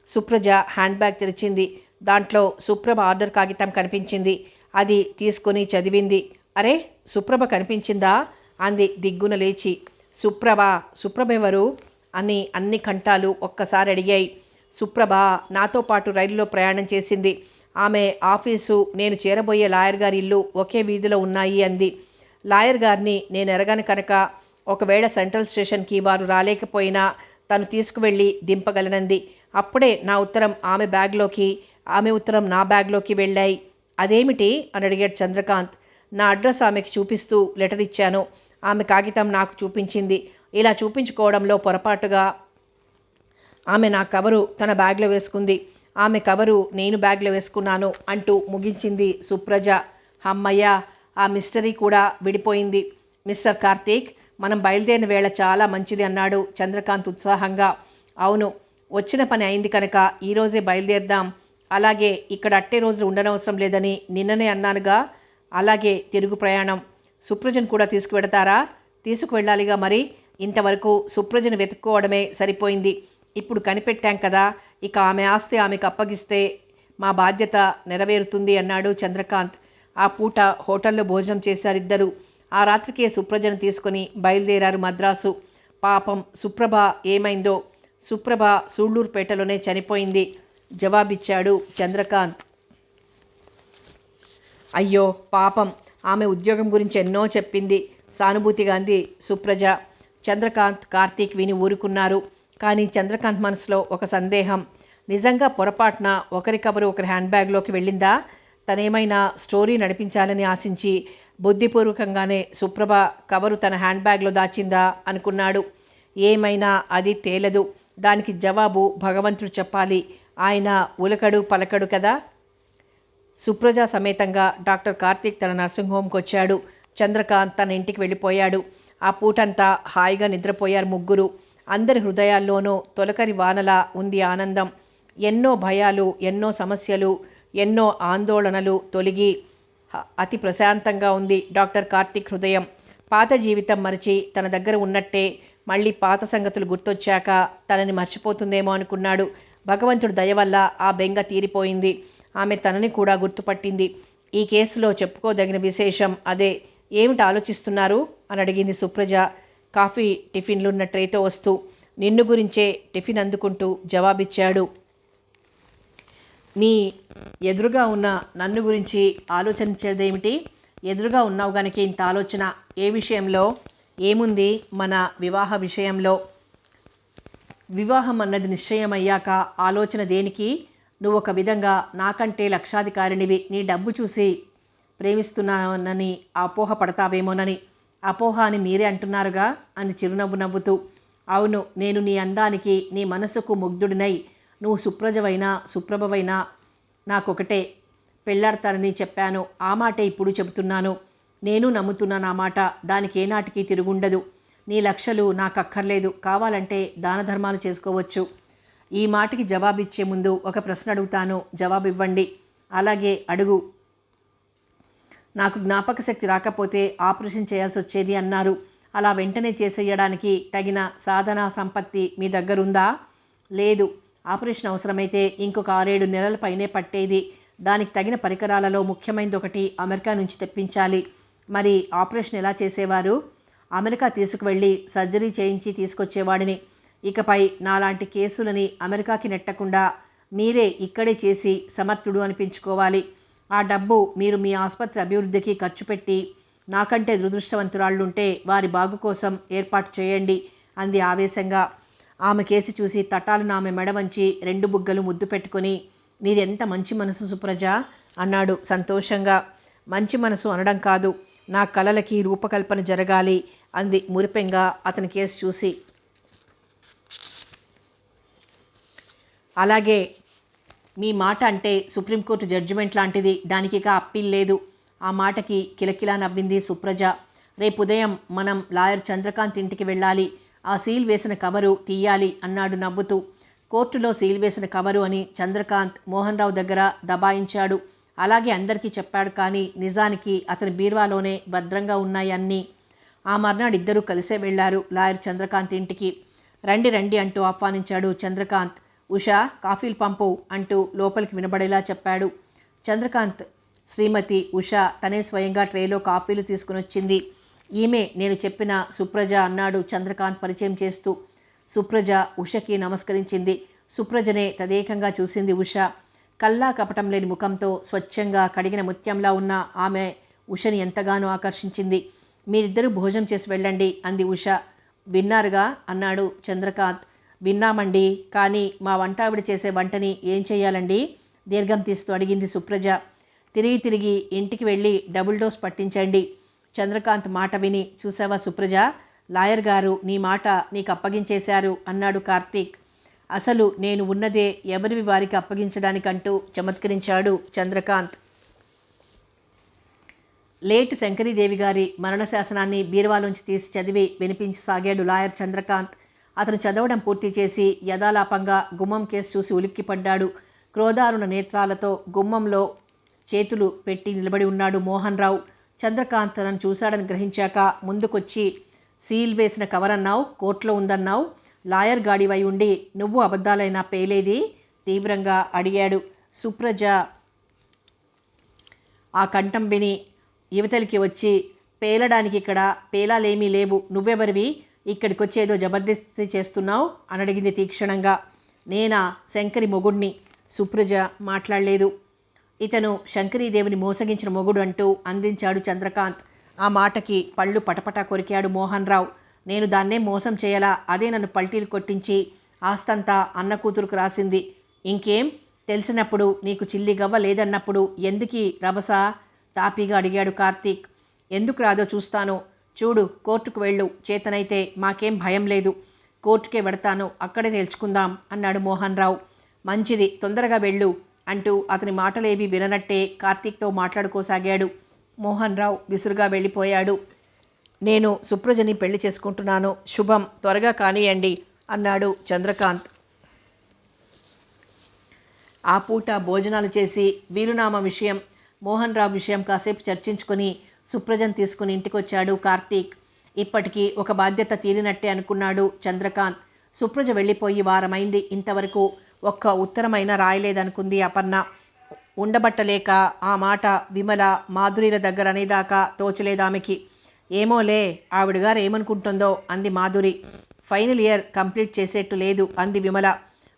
సుప్రజ హ్యాండ్ బ్యాగ్ తెరిచింది. దాంట్లో సుప్రభ ఆర్డర్ కాగితం కనిపించింది. అది తీసుకొని చదివింది. అరే, సుప్రభ కనిపించిందా అంది దిగ్గున లేచి. సుప్రభ ఎవరు అని అన్ని కంఠాలు ఒక్కసారి అడిగాయి. సుప్రభ నాతో పాటు రైలులో ప్రయాణం చేసింది. ఆమె ఆఫీసు, నేను చేరబోయే లాయర్ గారి ఇల్లు ఒకే వీధిలో ఉన్నాయి అంది. లాయర్ గారిని నేను ఎరగను కనుక ఒకవేళ సెంట్రల్ స్టేషన్కి వారు రాలేకపోయినా తను తీసుకువెళ్ళి దింపగలనంది. అప్పుడే నా ఉత్తరం ఆమె బ్యాగ్లోకి, ఆమె ఉత్తరం నా బ్యాగ్లోకి వెళ్ళాయి. అదేమిటి అని అడిగాడు చంద్రకాంత్. నా అడ్రస్ ఆమెకి చూపిస్తూ లెటర్ ఇచ్చాను. ఆమె కాగితం నాకు చూపించింది. ఇలా చూపించుకోవడంలో పొరపాటుగా ఆమె నా కవరు తన బ్యాగ్లో వేసుకుంది. ఆమె కవరు నేను బ్యాగ్లో వేసుకున్నాను అంటూ ముగించింది సుప్రజ. అమ్మయ్య, ఆ మిస్టరీ కూడా విడిపోయింది. మిస్టర్ కార్తీక్, మనం బయలుదేరిన వేళ చాలా మంచిది అన్నాడు చంద్రకాంత్ ఉత్సాహంగా. అవును, వచ్చిన పని అయింది కనుక ఈరోజే బయలుదేరదాం. అలాగే ఇక్కడ అట్టే రోజులు ఉండనవసరం లేదని నిన్ననే అన్నానుగా. అలాగే తిరుగు ప్రయాణం. సుప్రజను కూడా తీసుకువెడతారా? తీసుకువెళ్ళాలిగా మరి. ఇంతవరకు సుప్రజను వెతుక్కోవడమే సరిపోయింది. ఇప్పుడు కనిపెట్టాం కదా, ఇక ఆమె ఆస్తి ఆమెకు అప్పగిస్తే మా బాధ్యత నెరవేరుతుంది అన్నాడు చంద్రకాంత్. ఆ పూట హోటల్లో భోజనం చేశారిద్దరు. ఆ రాత్రికే సుప్రజను తీసుకుని బయలుదేరారు మద్రాసు. పాపం సుప్రభ ఏమైందో. సుప్రభ సూళ్ళూరుపేటలోనే చనిపోయింది జవాబిచ్చాడు చంద్రకాంత్. అయ్యో పాపం, ఆమె ఉద్యోగం గురించి ఎన్నో చెప్పింది సానుభూతిగా అంది సుప్రజ. చంద్రకాంత్, కార్తీక్ విని ఊరుకున్నారు. కానీ చంద్రకాంత్ మనసులో ఒక సందేహం. నిజంగా పొరపాటున ఒకరి కవరు ఒకరి హ్యాండ్ బ్యాగ్లోకి వెళ్ళిందా? తనేమైనా స్టోరీ నడిపించాలని ఆశించి బుద్ధిపూర్వకంగానే సుప్రభ కవరు తన హ్యాండ్ బ్యాగ్లో దాచిందా అనుకున్నాడు. ఏమైనా అది తేలదు. దానికి జవాబు భగవంతుడు చెప్పాలి. ఆయన ఉలకడు పలకడు కదా. సుప్రజ సమేతంగా డాక్టర్ కార్తీక్ తన నర్సింగ్ హోమ్కి వచ్చాడు. చంద్రకాంత్ తన ఇంటికి వెళ్ళిపోయాడు. ఆ పూటంతా హాయిగా నిద్రపోయారు ముగ్గురు. అందరి హృదయాల్లోనూ తొలకరి వానలా ఉంది ఆనందం. ఎన్నో భయాలు, ఎన్నో సమస్యలు, ఎన్నో ఆందోళనలు తొలగి అతి ప్రశాంతంగా ఉంది డాక్టర్ కార్తీక్ హృదయం. పాత జీవితం మరిచి తన దగ్గర ఉన్నట్టే మళ్ళీ పాత సంగతులు గుర్తొచ్చాక తనని మర్చిపోతుందేమో అనుకున్నాడు. భగవంతుడి దయ వల్ల ఆ బెంగ తీరిపోయింది. ఆమె తనని కూడా గుర్తుపట్టింది. ఈ కేసులో చెప్పుకోదగిన విశేషం అదే. ఏమిటి ఆలోచిస్తున్నారు అని అడిగింది సుప్రజ కాఫీ టిఫిన్లున్న ట్రేతో వస్తూ. నిన్ను గురించే టిఫిన్ అందుకుంటూ జవాబిచ్చాడు. మీ ఎదురుగా ఉన్న నన్ను గురించి ఆలోచించేదేమిటి? ఎదురుగా ఉన్నావు గనక ఇంత ఆలోచన. ఏ విషయంలో? ఏముంది, మన వివాహ విషయంలో. వివాహం అన్నది నిశ్చయమయ్యాక ఆలోచన దేనికి? నువ్వు ఒక విధంగా నాకంటే లక్షాధికారినివి. నీ డబ్బు చూసి ప్రేమిస్తున్నానని అపోహ పడతావేమోనని. అపోహ అని మీరే అంటున్నారుగా అని చిరునవ్వు నవ్వుతూ. అవును, నేను నీ అందానికి, నీ మనసుకు ముగ్ధుడినై నువ్వు సుప్రజవైనా సుప్రభవైనా నాకొకటే. పెళ్ళాడతానని చెప్పాను. ఆ మాటే ఇప్పుడు చెబుతున్నాను. నేను నమ్ముతున్నాను ఆ మాట. దానికి ఏనాటికి తిరుగుండదు. నీ లక్షలు నాకు అక్కర్లేదు, కావాలంటే దాన ధర్మాలు చేసుకోవచ్చు. ఈ మాటకి జవాబిచ్చే ముందు ఒక ప్రశ్న అడుగుతాను, జవాబివ్వండి. అలాగే అడుగు. నాకు జ్ఞాపక శక్తి రాకపోతే ఆపరేషన్ చేయాల్సి వచ్చేది అన్నారు. అలా వెంటనే చేసేయడానికి తగిన సాధన సంపత్తి మీ దగ్గరుందా? లేదు. ఆపరేషన్ అవసరమైతే ఇంకొక 6-7 నెలల పైనే పట్టేది. దానికి తగిన పరికరాలలో ముఖ్యమైనది ఒకటి అమెరికా నుంచి తెప్పించాలి. మరి ఆపరేషన్ ఎలా చేసేవారు? అమెరికా తీసుకువెళ్ళి సర్జరీ చేయించి తీసుకొచ్చేవాడిని. ఇకపై నాలాంటి కేసులని అమెరికాకి నెట్టకుండా మీరే ఇక్కడే చేసి సమర్థుడు అనిపించుకోవాలి. ఆ డబ్బు మీరు మీ ఆసుపత్రి అభివృద్ధికి ఖర్చు పెట్టి నాకంటే దురదృష్టవంతురాళ్ళుంటే వారి బాగు కోసం ఏర్పాటు చేయండి అంది ఆవేశంగా. ఆమె కేసి చూసి తటాలను ఆమె మెడ వంచి 2 బుగ్గలు ముద్దు పెట్టుకొని, నీదెంత మంచి మనసు సుప్రజ అన్నాడు సంతోషంగా. మంచి మనసు అనడం కాదు, నా కలలకి రూపకల్పన జరగాలి అంది మురిపెంగా అతని కేసు చూసి. అలాగే, మీ మాట అంటే సుప్రీంకోర్టు జడ్జిమెంట్ లాంటిది, దానికి ఇక అప్పీల్ లేదు. ఆ మాటకి కిలకిలా నవ్వింది సుప్రజ. రేపు ఉదయం మనం లాయర్ చంద్రకాంత్ ఇంటికి వెళ్ళాలి. ఆ సీల్ వేసిన కవరు తీయాలి అన్నాడు నవ్వుతూ. కోర్టులో సీల్ వేసిన కవరు అని చంద్రకాంత్ మోహన్ రావు దగ్గర దబాయించాడు. అలాగే అందరికీ చెప్పాడు. కానీ నిజానికి అతని బీర్వాలోనే భద్రంగా ఉన్నాయి అన్నీ. ఆ మర్నాడు ఇద్దరూ కలిసే వెళ్లారు లాయర్ చంద్రకాంత్ ఇంటికి. రండి రండి అంటూ ఆహ్వానించాడు చంద్రకాంత్. ఉషా, కాఫీలు పంపు అంటూ లోపలికి వినబడేలా చెప్పాడు. చంద్రకాంత్ శ్రీమతి ఉష తనే స్వయంగా ట్రేలో కాఫీలు తీసుకుని వచ్చింది. ఈమె నేను చెప్పిన సుప్రజ అన్నాడు చంద్రకాంత్ పరిచయం చేస్తూ. సుప్రజ ఉషకి నమస్కరించింది. సుప్రజనే తదేకంగా చూసింది ఉష. కల్లా కపటం లేని ముఖంతో స్వచ్ఛంగా కడిగిన ముత్యంలా ఉన్న ఆమె ఉషని ఎంతగానో ఆకర్షించింది. మీరిద్దరూ భోజనం చేసి వెళ్ళండి అంది ఉష. విన్నారుగా అన్నాడు చంద్రకాంత్. విన్నామండి, కానీ మా వంటావిడ చేసే వంటని ఏం చెయ్యాలండి? దీర్ఘం తీస్తూ అడిగింది సుప్రజ. తిరిగి తిరిగి ఇంటికి వెళ్ళి డబుల్ డోస్ పట్టించండి. చంద్రకాంత్ మాట విని, చూసావా సుప్రజ, లాయర్ గారు నీ మాట నీకు అప్పగించేశారు అన్నాడు కార్తీక్. అసలు నేను ఉన్నదే ఎవరివి వారికి అప్పగించడానికంటూ చమత్కరించాడు చంద్రకాంత్. లేట్ శంకరీదేవి గారి మరణ శాసనాన్ని బీరువాలోంచి తీసి చదివి వినిపించసాగాడు లాయర్ చంద్రకాంత్. అతను చదవడం పూర్తి చేసి యథాలాపంగా గుమ్మం కేసు చూసి ఉలిక్కిపడ్డాడు. క్రోధారుణ నేత్రాలతో గుమ్మంలో చేతులు పెట్టి నిలబడి ఉన్నాడు మోహన్ రావు. చంద్రకాంత్ తనను చూశాడని గ్రహించాక ముందుకొచ్చి, సీల్ వేసిన కవర్ అన్నావు, కోర్టులో ఉందన్నావు, లాయర్ గాడివై ఉండి నువ్వు అబద్ధాలైనా పేలేది తీవ్రంగా అడిగాడు. సుప్రజ ఆ కంఠం విని యువతలికి వచ్చి, పేలడానికి ఇక్కడ పేలాలేమీ లేవు, నువ్వెవరివి, ఇక్కడికి వచ్చేదో జబర్దస్తి చేస్తున్నావు అని అడిగింది తీక్షణంగా. నేనా శంకరి మొగుడిని. సుప్రజ మాట్లాడలేదు. ఇతను శంకరీదేవిని మోసగించిన మొగుడు అంటూ అందించాడు చంద్రకాంత్. ఆ మాటకి పళ్ళు పటపటా కొరికాడు మోహన్ రావు. నేను దాన్నే మోసం చేయాలా? అదే నన్ను పల్టీలు కొట్టించి ఆస్తంతా అన్న కూతురుకు రాసింది. ఇంకేం తెలిసినప్పుడు నీకు చిల్లి గవ్వ లేదన్నప్పుడు ఎందుకీ రభస? తాపీగా అడిగాడు కార్తీక్. ఎందుకు రాదో చూస్తాను. చూడు, కోర్టుకు వెళ్ళు, చేతనైతే మాకేం భయం లేదు. కోర్టుకే వెడతాను, అక్కడే తేల్చుకుందాం అన్నాడు మోహన్ రావు. మంచిది, తొందరగా వెళ్ళు అంటూ అతని మాటలేవి విననట్టే కార్తీక్తో మాట్లాడుకోసాగాడు. మోహన్ రావు విసురుగా వెళ్ళిపోయాడు. నేను సుప్రజని పెళ్లి చేసుకుంటున్నాను, శుభం, త్వరగా కానియండి అన్నాడు చంద్రకాంత్. ఆ పూట భోజనాలు చేసి వీలునామా విషయం, మోహన్ రావు విషయం కాసేపు చర్చించుకొని సుప్రజను తీసుకుని ఇంటికొచ్చాడు కార్తీక్. ఇప్పటికీ ఒక బాధ్యత తీరినట్టే అనుకున్నాడు చంద్రకాంత్. సుప్రజ వెళ్ళిపోయి వారమైంది. ఇంతవరకు ఒక్క ఉత్తరమైనా రాయలేదనుకుంది అపర్ణ. ఉండబట్టలేక ఆ మాట విమల మాధురిల దగ్గర అనేదాకా తోచలేదామెకి. ఏమోలే, ఆవిడగారు ఏమనుకుంటుందో అంది మాధురి. ఫైనల్ ఇయర్ కంప్లీట్ చేసేట్టు లేదు అంది విమల.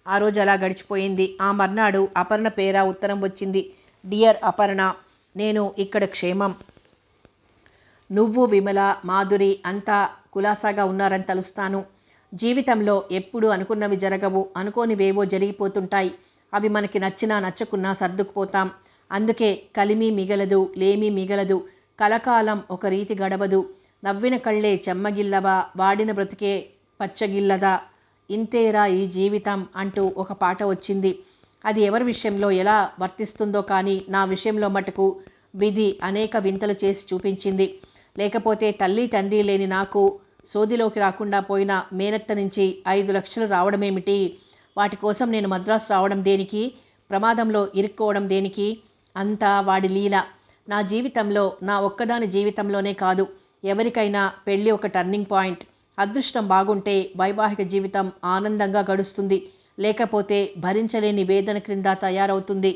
ఆ రోజు అలా గడిచిపోయింది. ఆ మర్నాడు అపర్ణ పేర ఉత్తరం వచ్చింది. డియర్ అపర్ణ, నేను ఇక్కడ క్షేమం. నువ్వు విమల మాధురి అంతా కులాసాగా ఉన్నారని తలుస్తాను. జీవితంలో ఎప్పుడు అనుకున్నవి జరగవు, అనుకోనివేవో జరిగిపోతుంటాయి. అవి మనకి నచ్చినా నచ్చకున్నా సర్దుకుపోతాం. అందుకే కలిమి మిగలదు, లేమి మిగలదు, కలకాలం ఒక రీతి గడవదు, నవ్విన కళ్ళే చెమ్మగిల్లవా, వాడిన బ్రతుకే పచ్చగిల్లదా, ఇంతేరా ఈ జీవితం అంటూ ఒక పాట వచ్చింది. అది ఎవరి విషయంలో ఎలా వర్తిస్తుందో కానీ నా విషయంలో మటుకు విధి అనేక వింతలు చేసి చూపించింది. లేకపోతే తల్లి తండ్రి లేని నాకు సోదిలోకి రాకుండా పోయిన మేనత్త నుంచి 5 లక్షలు రావడమేమిటి? వాటి కోసం నేను మద్రాసు రావడం దేనికి? ప్రమాదంలో ఇరుక్కోవడం దేనికి? అంతా వాడి లీల. నా జీవితంలో, నా ఒక్కదాని జీవితంలోనే కాదు, ఎవరికైనా పెళ్ళి ఒక టర్నింగ్ పాయింట్. అదృష్టం బాగుంటే వైవాహిక జీవితం ఆనందంగా గడుస్తుంది, లేకపోతే భరించలేని వేదన క్రింద తయారవుతుంది.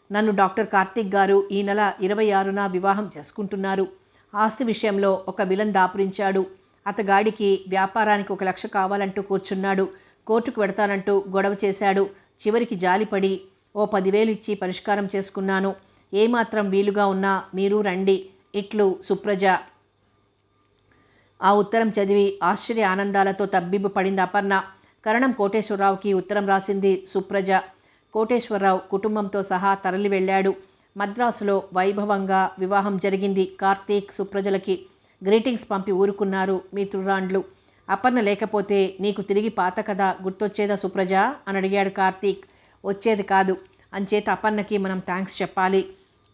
నన్ను డాక్టర్ కార్తీక్ గారు ఈ నెల 26న వివాహం చేసుకుంటున్నారు. ఆస్తి విషయంలో ఒక విలన్ దాపురించాడు. అతగాడికి వ్యాపారానికి 1 లక్ష కావాలంటూ కూర్చున్నాడు. కోర్టుకు వెడతానంటూ గొడవ చేశాడు. చివరికి జాలిపడి ఓ 10,000 ఇచ్చి పరిష్కారం చేసుకున్నాను. ఏమాత్రం వీలుగా ఉన్నా మీరు రండి. ఇట్లు సుప్రజ. ఆ ఉత్తరం చదివి ఆశ్చర్య ఆనందాలతో తబ్బిబ్బు పడింది అపర్ణ. కరణం కోటేశ్వరరావుకి ఉత్తరం రాసింది సుప్రజ. కోటేశ్వరరావు కుటుంబంతో సహా తరలి వెళ్ళాడు. మద్రాసులో వైభవంగా వివాహం జరిగింది. కార్తీక్, సుప్రజలకి గ్రీటింగ్స్ పంపి ఊరుకున్నారు మిత్రురాండ్లు. అపర్ణ లేకపోతే నీకు తిరిగి పాత కథ గుర్తొచ్చేదా సుప్రజ అని అడిగాడు కార్తీక్. వచ్చేది కాదు. అంచేత అపర్ణకి మనం థ్యాంక్స్ చెప్పాలి.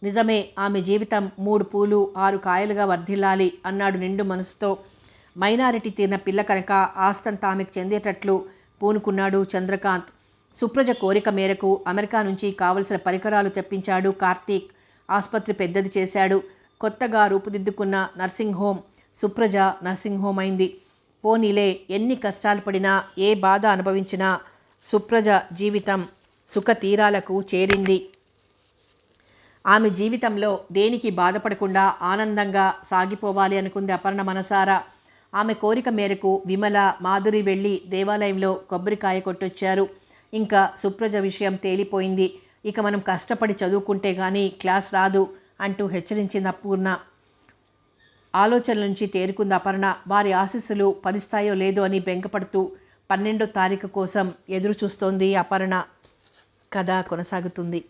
నిజమే, ఆమె జీవితం 3 పూలు 6 కాయలుగా వర్ధిల్లాలి అన్నాడు నిండు మనసుతో. మైనారిటీ తీరిన పిల్ల కనుక ఆస్తంతా ఆమెకు చెందేటట్లు పూనుకున్నాడు చంద్రకాంత్. సుప్రజ కోరిక మేరకు అమెరికా నుంచి కావలసిన పరికరాలు తెప్పించాడు కార్తీక్. ఆసుపత్రి పెద్దది చేశాడు. కొత్తగా రూపుదిద్దుకున్న nursing home Supraja nursing home అయింది. పోనీలే, ఎన్ని కష్టాలు పడినా, ఏ బాధ అనుభవించినా సుప్రజ జీవితం సుఖ తీరాలకు చేరింది. ఆమె జీవితంలో దేనికి బాధపడకుండా ఆనందంగా సాగిపోవాలి అనుకుంది అపర్ణ మనసారా. ఆమె కోరిక మేరకు విమల, మాధురి వెళ్ళి దేవాలయంలో కొబ్బరికాయ కొట్టొచ్చారు. ఇంకా సుప్రజ విషయం తేలిపోయింది. ఇక మనం కష్టపడి చదువుకుంటే కానీ క్లాస్ రాదు అంటూ హెచ్చరించింది అపూర్ణ. ఆలోచనల నుంచి తేరుకుంది అపర్ణ. వారి ఆశీస్సులు ఫలిస్తాయో లేదో అని బెంగపడుతూ 12వ తారీఖు కోసం ఎదురు చూస్తోంది అపర్ణ. కథ కొనసాగుతుంది.